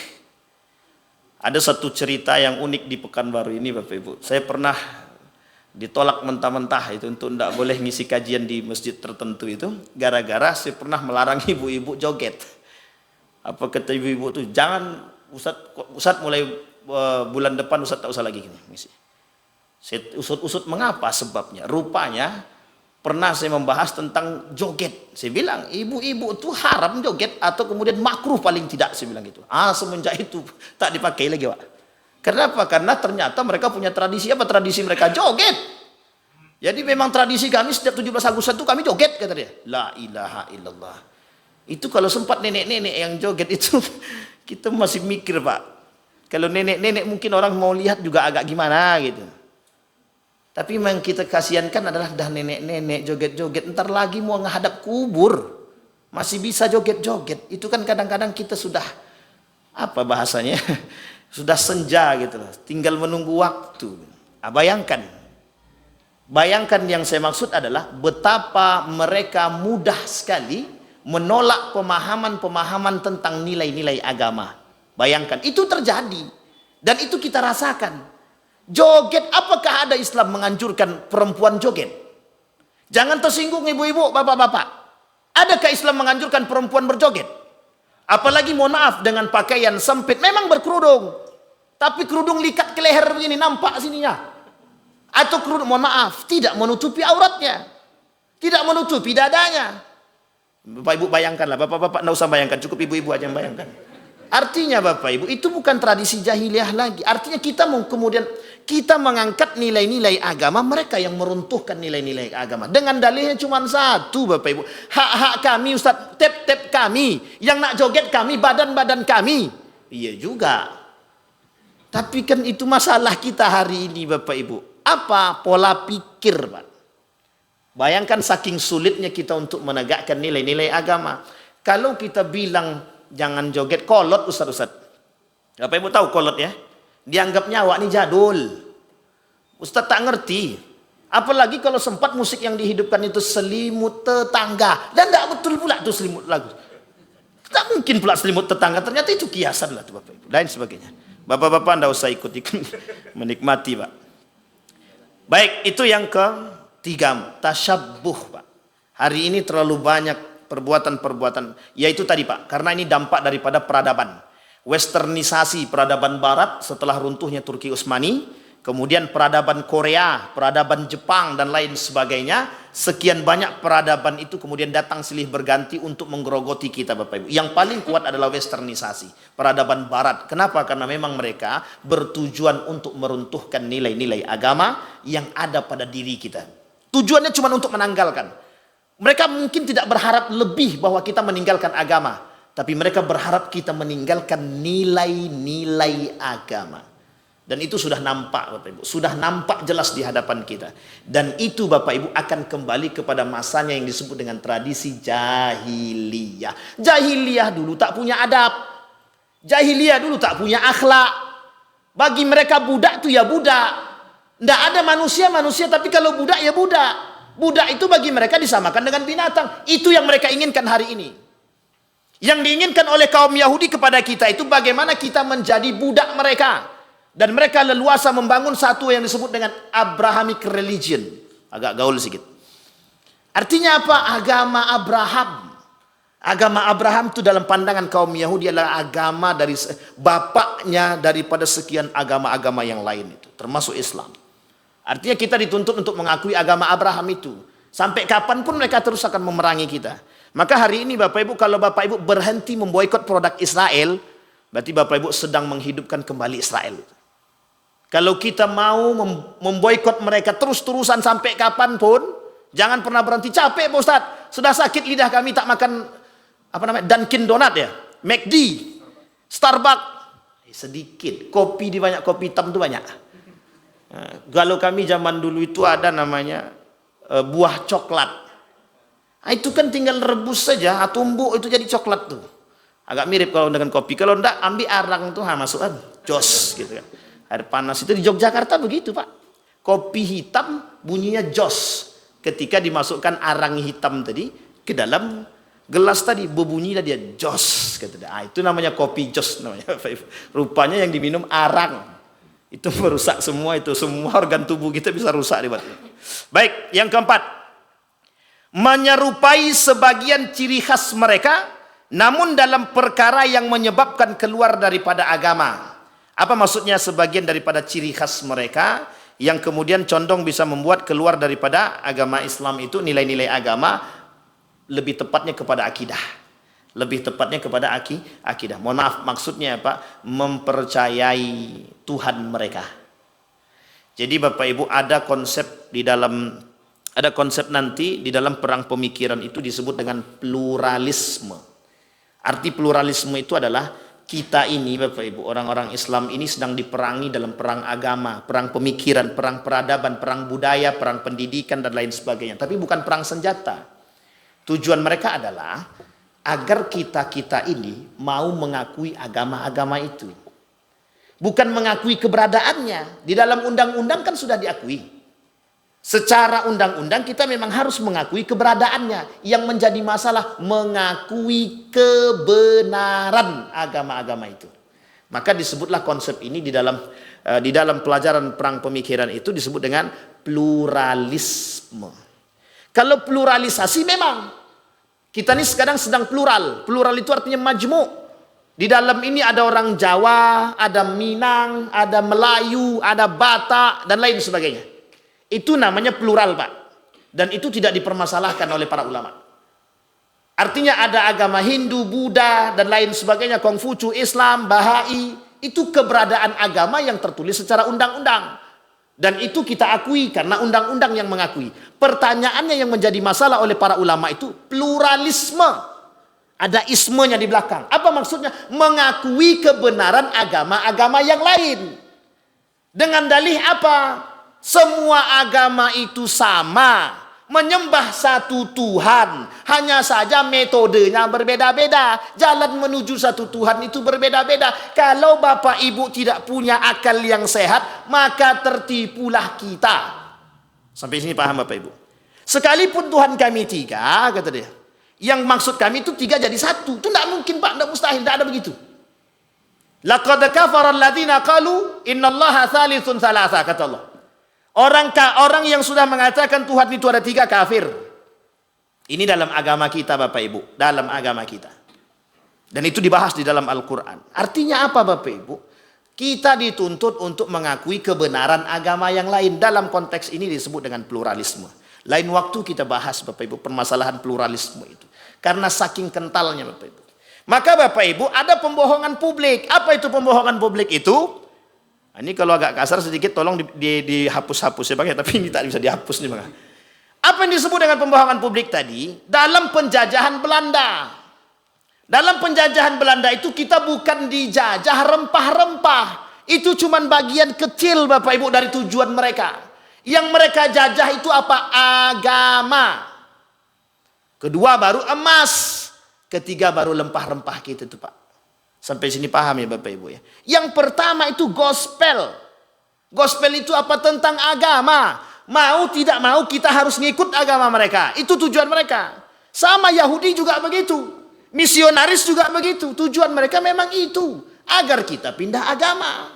Ada satu cerita yang unik di Pekanbaru ini Bapak Ibu. Saya pernah ditolak mentah-mentah itu untuk tidak boleh ngisi kajian di masjid tertentu itu. Gara-gara saya pernah melarang ibu-ibu joget. Apa kata ibu-ibu tuh, jangan Ustaz mulai bulan depan Ustaz tak usah lagi ngisi. Saya usut-usut mengapa sebabnya. Rupanya pernah saya membahas tentang joget. Saya bilang ibu-ibu itu haram joget atau kemudian makruh paling tidak, saya bilang gitu. Semenjak itu tak dipakai lagi Pak. Kenapa? Karena ternyata mereka punya tradisi. Apa tradisi mereka? Joget. Jadi memang tradisi kami setiap 17 Agustus itu kami joget, kata dia. La ilaha illallah. Itu kalau sempat nenek-nenek yang joget itu, kita masih mikir, Pak. Kalau nenek-nenek mungkin orang mau lihat juga agak gimana gitu. Tapi yang kita kasihankan adalah dah nenek-nenek joget-joget, ntar lagi mau menghadap kubur masih bisa joget-joget. Itu kan kadang-kadang kita sudah, apa bahasanya, sudah senja gitu loh, tinggal menunggu waktu. Bayangkan yang saya maksud adalah betapa mereka mudah sekali menolak pemahaman-pemahaman tentang nilai-nilai agama. Bayangkan, itu terjadi dan itu kita rasakan. Joget, apakah ada Islam menganjurkan perempuan joget? Jangan tersinggung ibu-ibu, bapak-bapak. Adakah Islam menganjurkan perempuan berjoget? Apalagi mohon maaf dengan pakaian sempit, memang berkerudung, tapi kerudung likat ke leher begini, nampak sininya. Atau kerudung, mohon maaf, tidak menutupi auratnya, tidak menutupi dadanya. Bapak ibu bayangkanlah, bapak-bapak tidak usah bayangkan, cukup ibu-ibu aja yang bayangkan. Artinya Bapak Ibu, itu bukan tradisi jahiliyah lagi. Artinya kita kita mengangkat nilai-nilai agama, mereka yang meruntuhkan nilai-nilai agama. Dengan dalihnya cuma satu Bapak Ibu. Hak-hak kami Ustaz, tep-tep kami. Yang nak joget kami, badan-badan kami. Iya juga. Tapi kan itu masalah kita hari ini Bapak Ibu. Apa pola pikir Pak? Bayangkan saking sulitnya kita untuk menegakkan nilai-nilai agama. Kalau kita bilang jangan joget, kolot Ustaz. Bapak Ibu tahu kolot ya? Dianggapnya awak ini jadul. Ustaz tak ngerti. Apalagi kalau sempat musik yang dihidupkan itu selimut tetangga. Dan tidak betul pula itu selimut lagu. Tak mungkin pula selimut tetangga. Ternyata itu kiasan lah tuh Bapak Ibu. Dan sebagainya. Bapak-bapak tidak usah ikut menikmati Pak. Baik, itu yang ketiga. Tasyabbuh Pak. Hari ini terlalu banyak perbuatan-perbuatan, yaitu tadi Pak, karena ini dampak daripada peradaban, westernisasi peradaban barat setelah runtuhnya Turki Utsmani, kemudian peradaban Korea, peradaban Jepang dan lain sebagainya. Sekian banyak peradaban itu kemudian datang silih berganti untuk menggerogoti kita Bapak Ibu. Yang paling kuat adalah westernisasi, peradaban barat. Kenapa? Karena memang mereka bertujuan untuk meruntuhkan nilai-nilai agama yang ada pada diri kita. Tujuannya cuma untuk menanggalkan. Mereka mungkin tidak berharap lebih bahwa kita meninggalkan agama. Tapi mereka berharap kita meninggalkan nilai-nilai agama. Dan itu sudah nampak Bapak Ibu. Sudah nampak jelas di hadapan kita. Dan itu Bapak Ibu akan kembali kepada masanya yang disebut dengan tradisi jahiliyah. Jahiliyah dulu tak punya adab. Jahiliyah dulu tak punya akhlak. Bagi mereka budak itu ya budak. Tidak ada manusia tapi kalau budak ya budak. Budak itu bagi mereka disamakan dengan binatang. Itu yang mereka inginkan hari ini. Yang diinginkan oleh kaum Yahudi kepada kita itu bagaimana kita menjadi budak mereka. Dan mereka leluasa membangun satu yang disebut dengan Abrahamic religion. Agak gaul sedikit. Artinya apa? Agama Abraham. Agama Abraham itu dalam pandangan kaum Yahudi adalah agama dari bapaknya daripada sekian agama-agama yang lain itu. Termasuk Islam. Artinya kita dituntut untuk mengakui agama Abraham itu. Sampai kapanpun mereka terus akan memerangi kita. Maka hari ini Bapak Ibu, kalau Bapak Ibu berhenti memboikot produk Israel, berarti Bapak Ibu sedang menghidupkan kembali Israel. Kalau kita mau memboikot mereka terus-terusan sampai kapanpun, jangan pernah berhenti. Capek Pak Ustaz, sudah sakit lidah kami tak makan Dunkin Donat ya, McD, Starbucks, sedikit. Kopi di banyak, kopi hitam itu banyak. Kalau kami zaman dulu itu ada namanya buah coklat. Itu kan tinggal rebus saja, tumbuk itu jadi coklat tuh. Agak mirip kalau dengan kopi. Kalau enggak ambil arang tuh masukkan jos gitu kan. Air panas itu di Yogyakarta begitu Pak. Kopi hitam bunyinya jos. Ketika dimasukkan arang hitam tadi ke dalam gelas tadi berbunyi dia jos gitu. Itu namanya kopi jos namanya. Rupanya yang diminum arang. Itu merusak semua organ tubuh kita bisa rusak di batin. Baik, yang keempat, menyerupai sebagian ciri khas mereka, namun dalam perkara yang menyebabkan keluar daripada agama. Apa maksudnya sebagian daripada ciri khas mereka yang kemudian condong bisa membuat keluar daripada agama Islam itu nilai-nilai agama, lebih tepatnya kepada akidah. Lebih tepatnya kepada akidah. Mohon maaf, maksudnya Pak, mempercayai Tuhan mereka. Jadi Bapak Ibu ada konsep di dalam Ada konsep nanti di dalam perang pemikiran itu disebut dengan pluralisme. Arti pluralisme itu adalah kita ini Bapak Ibu, orang-orang Islam ini sedang diperangi dalam perang agama, perang pemikiran, perang peradaban, perang budaya, perang pendidikan dan lain sebagainya. Tapi bukan perang senjata. Tujuan mereka adalah agar kita-kita ini mau mengakui agama-agama itu. Bukan mengakui keberadaannya. Di dalam undang-undang kan sudah diakui. Secara undang-undang kita memang harus mengakui keberadaannya. Yang menjadi masalah mengakui kebenaran agama-agama itu. Maka disebutlah konsep ini di dalam pelajaran perang pemikiran itu disebut dengan pluralisme. Kalau pluralisasi memang kita ini sekarang sedang plural. Plural itu artinya majmuk. Di dalam ini ada orang Jawa, ada Minang, ada Melayu, ada Batak dan lain sebagainya. Itu namanya plural, Pak. Dan itu tidak dipermasalahkan oleh para ulama. Artinya ada agama Hindu, Buddha, dan lain sebagainya, Kongfucu, Islam, Bahai. Itu keberadaan agama yang tertulis secara undang-undang. Dan itu kita akui karena undang-undang yang mengakui. Pertanyaannya yang menjadi masalah oleh para ulama itu pluralisme. Ada ismenya di belakang. Apa maksudnya? Mengakui kebenaran agama-agama yang lain. Dengan dalih apa? Semua agama itu sama, menyembah satu Tuhan, hanya saja metodenya berbeda-beda. Jalan menuju satu Tuhan itu berbeda-beda. Kalau Bapak Ibu tidak punya akal yang sehat, maka tertipulah kita. Sampai sini paham Bapak Ibu? Sekalipun Tuhan kami tiga, kata dia, yang maksud kami itu tiga jadi satu. Itu tidak mungkin Pak, tidak mustahil, tidak ada begitu. Laqad kafara alladziina qalu innallaha tsalitsun tsalatsa, kata Allah. Orang yang sudah mengatakan Tuhan itu ada tiga kafir. Ini dalam agama kita Bapak Ibu. Dalam agama kita. Dan itu dibahas di dalam Al-Quran. Artinya apa Bapak Ibu? Kita dituntut untuk mengakui kebenaran agama yang lain. Dalam konteks ini disebut dengan pluralisme. Lain waktu kita bahas Bapak Ibu permasalahan pluralisme itu. Karena saking kentalnya Bapak Ibu. Maka Bapak Ibu ada pembohongan publik. Apa itu pembohongan publik itu? Ini kalau agak kasar sedikit tolong dihapus-hapus ya Bang ya, tapi ini tak bisa dihapus nih Bang. Apa yang disebut dengan pembohongan publik tadi? Dalam penjajahan Belanda. Dalam penjajahan Belanda itu kita bukan dijajah rempah-rempah. Itu cuma bagian kecil Bapak Ibu dari tujuan mereka. Yang mereka jajah itu apa? Agama. Kedua baru emas. Ketiga baru rempah-rempah kita itu Pak. Sampai sini paham ya Bapak Ibu ya. Yang pertama itu gospel. Gospel itu apa? Tentang agama. Mau tidak mau kita harus ngikut agama mereka. Itu tujuan mereka. Sama Yahudi juga begitu. Misionaris juga begitu. Tujuan mereka memang itu. Agar kita pindah agama.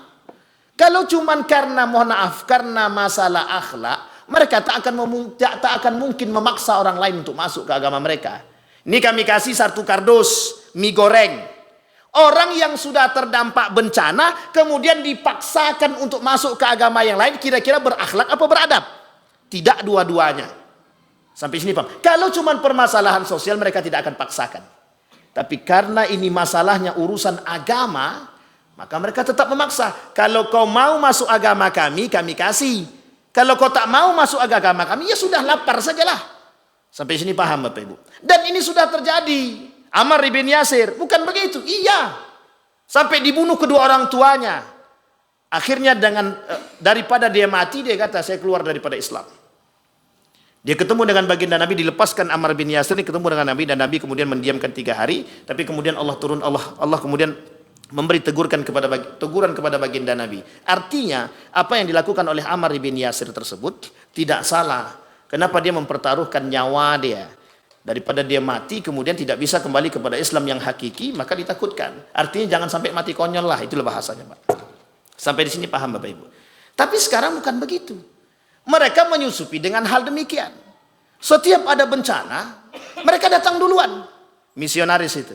Kalau cuman karena mohon maaf, karena masalah akhlak, mereka tak akan mungkin memaksa orang lain untuk masuk ke agama mereka. Ini kami kasih satu kardus mie goreng. Orang yang sudah terdampak bencana kemudian dipaksakan untuk masuk ke agama yang lain, kira-kira berakhlak apa beradab? Tidak dua-duanya. Sampai sini paham. Kalau cuma permasalahan sosial mereka tidak akan paksakan. Tapi karena ini masalahnya urusan agama, maka mereka tetap memaksa. Kalau kau mau masuk agama kami, kami kasih. Kalau kau tak mau masuk agama kami, ya sudah lapar sajalah. Sampai sini paham Bapak Ibu. Dan ini sudah terjadi. Ammar bin Yasir, bukan begitu? Iya. Sampai dibunuh kedua orang tuanya. Akhirnya daripada dia mati, dia kata saya keluar daripada Islam. Dia ketemu dengan baginda Nabi, dilepaskan Ammar bin Yasir ini ketemu dengan Nabi, dan Nabi kemudian mendiamkan 3 hari. Tapi kemudian Allah kemudian memberi teguran kepada baginda Nabi. Artinya apa yang dilakukan oleh Ammar bin Yasir tersebut tidak salah. Kenapa dia mempertaruhkan nyawa dia? Daripada dia mati kemudian tidak bisa kembali kepada Islam yang hakiki, maka ditakutkan. Artinya jangan sampai mati konyol lah, itulah bahasanya Pak. Sampai di sini paham Bapak Ibu. Tapi sekarang bukan begitu. Mereka menyusupi dengan hal demikian. Setiap ada bencana, mereka datang duluan. Misionaris itu.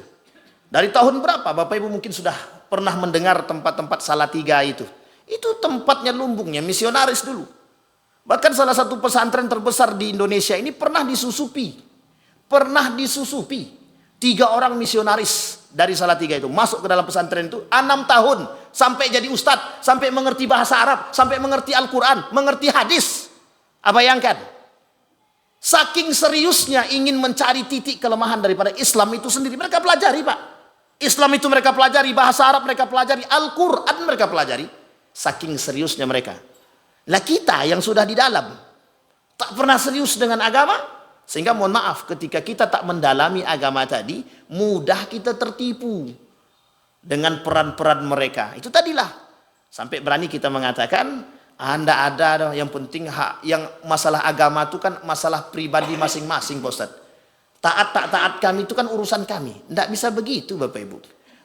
Dari tahun berapa Bapak Ibu mungkin sudah pernah mendengar tempat-tempat Salatiga itu. Itu tempatnya lumbungnya misionaris dulu. Bahkan salah satu pesantren terbesar di Indonesia ini pernah disusupi. 3 orang misionaris dari Salatiga itu masuk ke dalam pesantren itu 6 tahun sampai jadi ustadz, sampai mengerti bahasa Arab, sampai mengerti Al-Quran, mengerti hadis. Bayangkan. Saking seriusnya ingin mencari titik kelemahan daripada Islam itu sendiri. Mereka pelajari, Pak. Islam itu mereka pelajari, bahasa Arab mereka pelajari, Al-Quran mereka pelajari. Saking seriusnya mereka. Lah kita yang sudah di dalam, tak pernah serius dengan agama. Sehingga mohon maaf, ketika kita tak mendalami agama tadi, mudah kita tertipu dengan peran-peran mereka. Itu tadilah. Sampai berani kita mengatakan, Anda ada, yang penting yang masalah agama itu kan masalah pribadi masing-masing, Pak Ustaz. Taat tak taat kami itu kan urusan kami. Tidak bisa begitu, Bapak Ibu.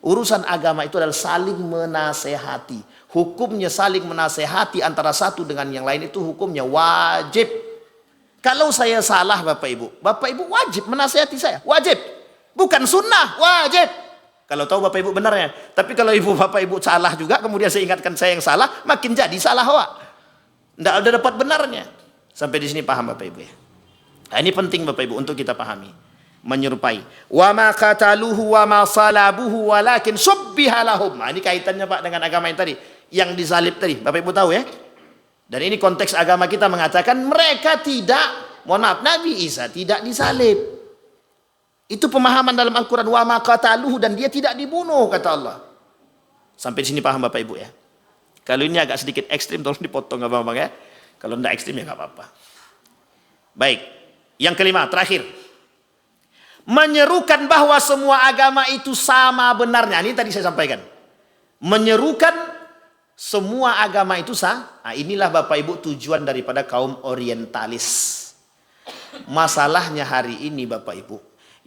Urusan agama itu adalah saling menasehati. Hukumnya saling menasehati antara satu dengan yang lain itu hukumnya wajib. Kalau saya salah, Bapak Ibu wajib menasehati saya, wajib. Bukan sunnah, wajib. Kalau tahu Bapak Ibu benarnya. Tapi kalau Bapak Ibu salah juga, kemudian saya ingatkan saya yang salah, makin jadi salah, Wak. Tidak ada dapat benarnya. Sampai di sini paham Bapak Ibu ya. Nah, ini penting Bapak Ibu untuk kita pahami. Menyerupai. Wa ma qataluhu wa ma salabuhu walakin subbiha lahum. Nah, ini kaitannya Pak dengan agama yang tadi, yang disalib tadi. Bapak Ibu tahu ya? Dan ini konteks agama kita mengatakan mereka tidak, mohon maaf, Nabi Isa tidak disalib. Itu pemahaman dalam Al-Quran. Wa ma qataluhu, dan dia tidak dibunuh, kata Allah. Sampai di sini paham Bapak Ibu ya. Kalau ini agak sedikit ekstrim, tolong dipotong Abang-abang ya. Kalau tidak ekstrim ya nggak apa-apa. Baik. Yang kelima, terakhir. Menyerukan bahwa semua agama itu sama benarnya. Ini tadi saya sampaikan. Menyerukan semua agama itu sama. Nah, inilah Bapak Ibu tujuan daripada kaum orientalis. Masalahnya hari ini Bapak Ibu,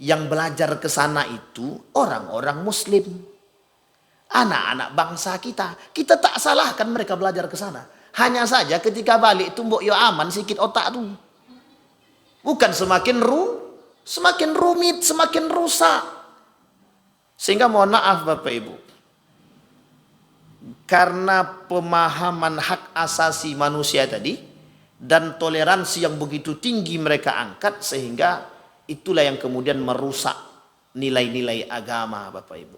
yang belajar ke sana itu orang-orang muslim. Anak-anak bangsa kita. Kita tak salahkan mereka belajar ke sana. Hanya saja ketika balik tumbuk yo aman sikit otak tuh. Bukan semakin rumit, semakin rusak. Sehingga mohon maaf Bapak Ibu. Karena pemahaman hak asasi manusia tadi dan toleransi yang begitu tinggi mereka angkat, sehingga itulah yang kemudian merusak nilai-nilai agama Bapak Ibu.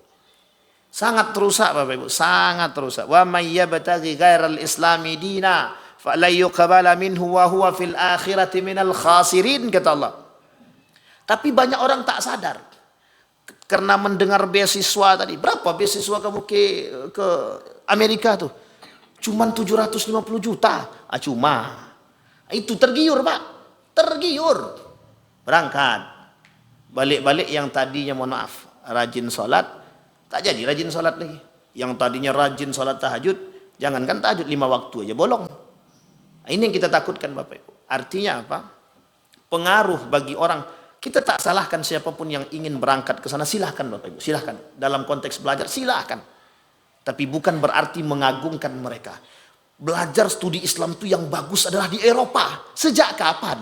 Sangat rusak Bapak Ibu, sangat rusak. Wa may yabtaghi ghairal islami dina fala yuqbala minhu wa huwa fil akhirati minal khasirin, kata Allah. Tapi banyak orang tak sadar. Karena mendengar beasiswa tadi, berapa beasiswa kamu ke Amerika tuh? Cuman 750 juta. Cuma. Itu tergiur, Pak. Tergiur. Berangkat. Balik-balik yang tadinya mohon maaf, rajin sholat, tak jadi rajin sholat lagi. Yang tadinya rajin sholat tahajud, jangankan tahajud 5 waktu aja bolong. Ini yang kita takutkan Bapak Ibu. Artinya apa? Pengaruh bagi orang. Kita tak salahkan siapapun yang ingin berangkat ke sana, silahkan Bapak Ibu, silahkan. Dalam konteks belajar silahkan. Tapi bukan berarti mengagungkan mereka. Belajar studi Islam itu yang bagus adalah di Eropa. Sejak kapan?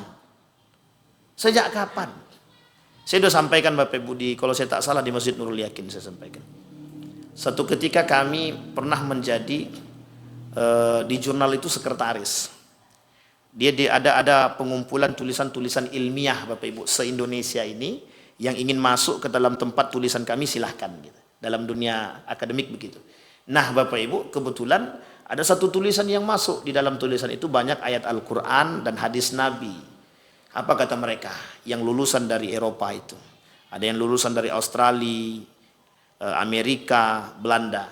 Sejak kapan? Saya sudah sampaikan Bapak Ibu, kalau saya tak salah di Masjid Nurul Yakin saya sampaikan. Satu ketika kami pernah menjadi di jurnal itu sekretaris. Dia ada pengumpulan tulisan-tulisan ilmiah Bapak Ibu se-Indonesia ini, yang ingin masuk ke dalam tempat tulisan kami silahkan gitu. Dalam dunia akademik begitu. Nah Bapak Ibu, kebetulan ada satu tulisan yang masuk. Di dalam tulisan itu banyak ayat Al-Quran dan hadis Nabi. Apa kata mereka yang lulusan dari Eropa itu? Ada yang lulusan dari Australia, Amerika, Belanda.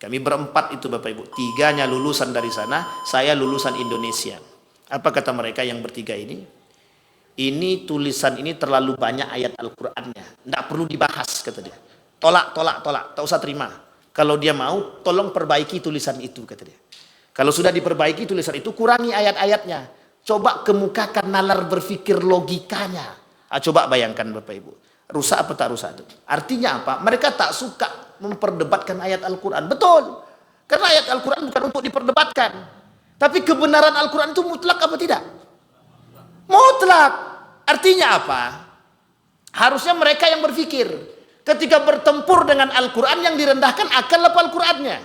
Kami berempat itu Bapak Ibu. 3-nya lulusan dari sana, saya lulusan Indonesia. Apa kata mereka yang bertiga ini? Ini tulisan ini terlalu banyak ayat Al-Qurannya. Tidak perlu dibahas, kata dia. Tolak. Tak usah terima. Kalau dia mau, tolong perbaiki tulisan itu, kata dia. Kalau sudah diperbaiki tulisan itu, kurangi ayat-ayatnya. Coba kemukakan nalar berpikir logikanya. Coba bayangkan Bapak Ibu. Rusak apa tak rusak itu? Artinya apa? Mereka tak suka memperdebatkan ayat Al-Quran. Betul. Karena ayat Al-Quran bukan untuk diperdebatkan. Tapi kebenaran Al-Quran itu mutlak apa tidak? Mutlak. Artinya apa? Harusnya mereka yang berpikir. Ketika bertempur dengan Al-Quran, yang direndahkan akal apa Al-Qurannya?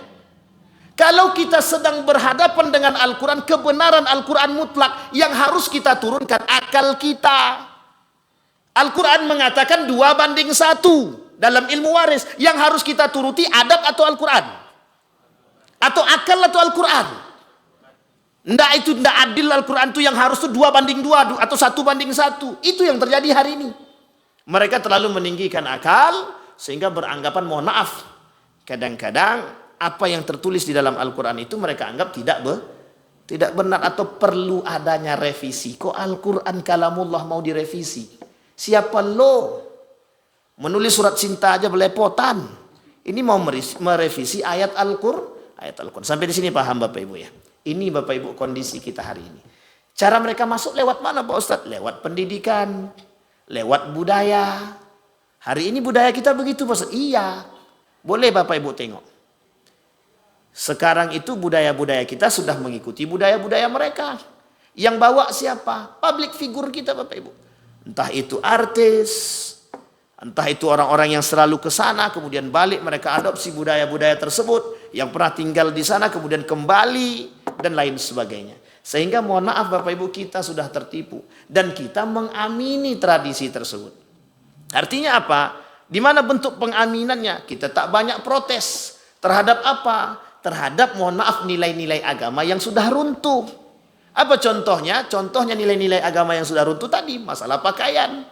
Kalau kita sedang berhadapan dengan Al-Quran, kebenaran Al-Quran mutlak, yang harus kita turunkan akal kita. Al-Quran mengatakan 2:1 dalam ilmu waris. Yang harus kita turuti adab atau Al-Quran? Atau akal atau Al-Quran? Ndak, itu ndak adil. Al-Quran itu yang harus tuh 2:2 atau 1:1. Itu yang terjadi hari ini. Mereka terlalu meninggikan akal sehingga beranggapan, mohon maaf, kadang-kadang apa yang tertulis di dalam Al-Quran itu mereka anggap tidak benar atau perlu adanya revisi. Kok Al-Quran kalamullah mau direvisi? Siapa lo? Menulis surat cinta aja belepotan. Ini mau merevisi ayat Al-Quran. Sampai di sini paham Bapak Ibu ya? Ini Bapak Ibu kondisi kita hari ini. Cara mereka masuk lewat mana Pak Ustadz? Lewat pendidikan, lewat budaya. Hari ini budaya kita begitu Pak Ustadz. Iya. Boleh Bapak Ibu tengok. Sekarang itu budaya-budaya kita sudah mengikuti budaya-budaya mereka. Yang bawa siapa? Public figure kita Bapak Ibu. Entah itu artis, entah itu orang-orang yang selalu ke sana kemudian balik, mereka adopsi budaya-budaya tersebut, yang pernah tinggal di sana kemudian kembali dan lain sebagainya. Sehingga mohon maaf Bapak Ibu, kita sudah tertipu dan kita mengamini tradisi tersebut. Artinya apa? Di mana bentuk pengaminannya? Kita tak banyak protes terhadap apa? Terhadap mohon maaf nilai-nilai agama yang sudah runtuh. Apa contohnya? Contohnya nilai-nilai agama yang sudah runtuh tadi, masalah pakaian,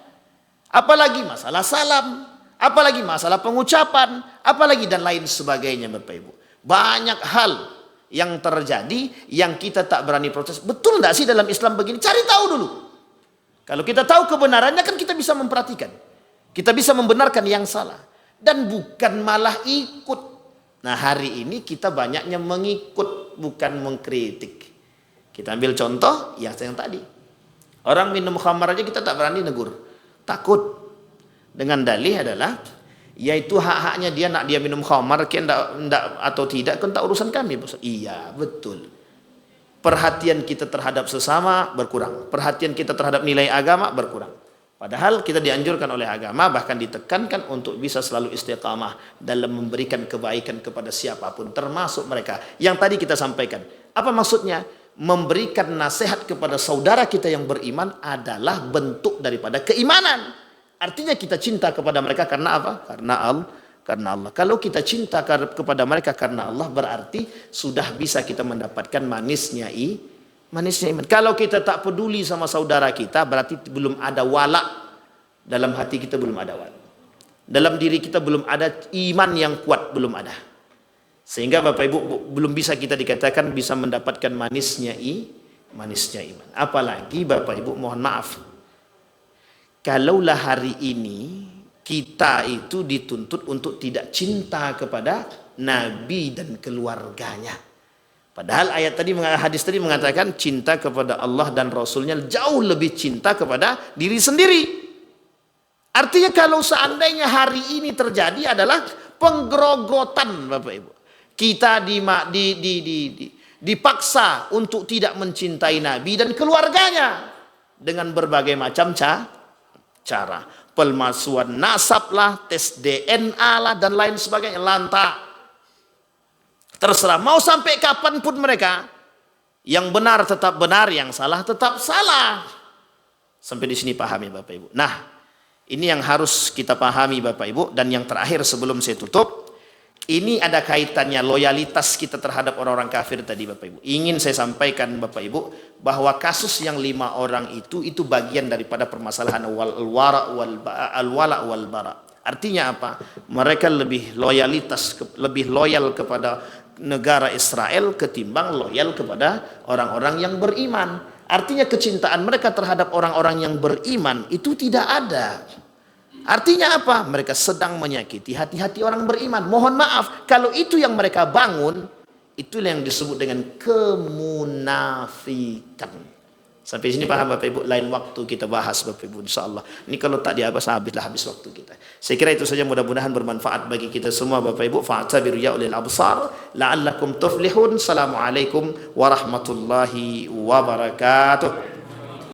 apalagi masalah salam, apalagi masalah pengucapan, apalagi dan lain sebagainya Bapak Ibu. Banyak hal yang terjadi yang kita tak berani protes. Betul enggak sih dalam Islam begini? Cari tahu dulu. Kalau kita tahu kebenarannya kan kita bisa memperhatikan. Kita bisa membenarkan yang salah dan bukan malah ikut. Nah hari ini kita banyaknya mengikut bukan mengkritik. Kita ambil contoh yang tadi. Orang minum khamar aja kita tak berani negur. Takut. Dengan dalih adalah yaitu hak-haknya dia, nak dia minum khamar ndak atau tidak kan tak urusan kami. Iya betul. Perhatian kita terhadap sesama berkurang. Perhatian kita terhadap nilai agama berkurang. Padahal kita dianjurkan oleh agama, bahkan ditekankan untuk bisa selalu istiqamah dalam memberikan kebaikan kepada siapapun, termasuk mereka yang tadi kita sampaikan. Apa maksudnya? Memberikan nasihat kepada saudara kita yang beriman adalah bentuk daripada keimanan. Artinya kita cinta kepada mereka karena apa? Karena Allah. Kalau kita cinta kepada mereka karena Allah, berarti sudah bisa kita mendapatkan manisnya iman. Kalau kita tak peduli sama saudara kita, berarti belum ada wala. Dalam hati kita belum ada wala. Dalam diri kita belum ada iman yang kuat, belum ada. Sehingga Bapak Ibu belum bisa kita dikatakan bisa mendapatkan manisnya iman. Apalagi Bapak Ibu mohon maaf, kalaulah hari ini kita itu dituntut untuk tidak cinta kepada Nabi dan keluarganya. Padahal hadis tadi mengatakan cinta kepada Allah dan Rasulnya jauh lebih cinta kepada diri sendiri. Artinya kalau seandainya hari ini terjadi adalah penggerogotan Bapak Ibu. Kita dipaksa untuk tidak mencintai Nabi dan keluarganya dengan berbagai macam cara. Pemalsuan nasab lah, tes DNA lah dan lain sebagainya. Lantak. Terserah mau sampai kapanpun mereka, yang benar tetap benar, yang salah tetap salah. Sampai di sini pahami Bapak Ibu. Nah, ini yang harus kita pahami Bapak Ibu. Dan yang terakhir sebelum saya tutup, ini ada kaitannya loyalitas kita terhadap orang-orang kafir tadi Bapak Ibu. Ingin saya sampaikan Bapak Ibu bahwa kasus yang 5 orang itu bagian daripada permasalahan al-wala wal bara. Artinya apa? Mereka lebih loyal kepada negara Israel ketimbang loyal kepada orang-orang yang beriman. Artinya kecintaan mereka terhadap orang-orang yang beriman itu tidak ada. Artinya apa? Mereka sedang menyakiti hati-hati orang beriman. Mohon maaf, kalau itu yang mereka bangun, itulah yang disebut dengan kemunafikan. Sampai sini paham Bapak Ibu? Lain waktu kita bahas Bapak Ibu insyaallah. Ini kalau tak dibahas habis waktu kita. Saya kira itu saja, mudah-mudahan bermanfaat bagi kita semua Bapak Ibu. Fa'tabiru ya ulil absar la'allakum tuflihun. Assalamualaikum warahmatullahi wabarakatuh.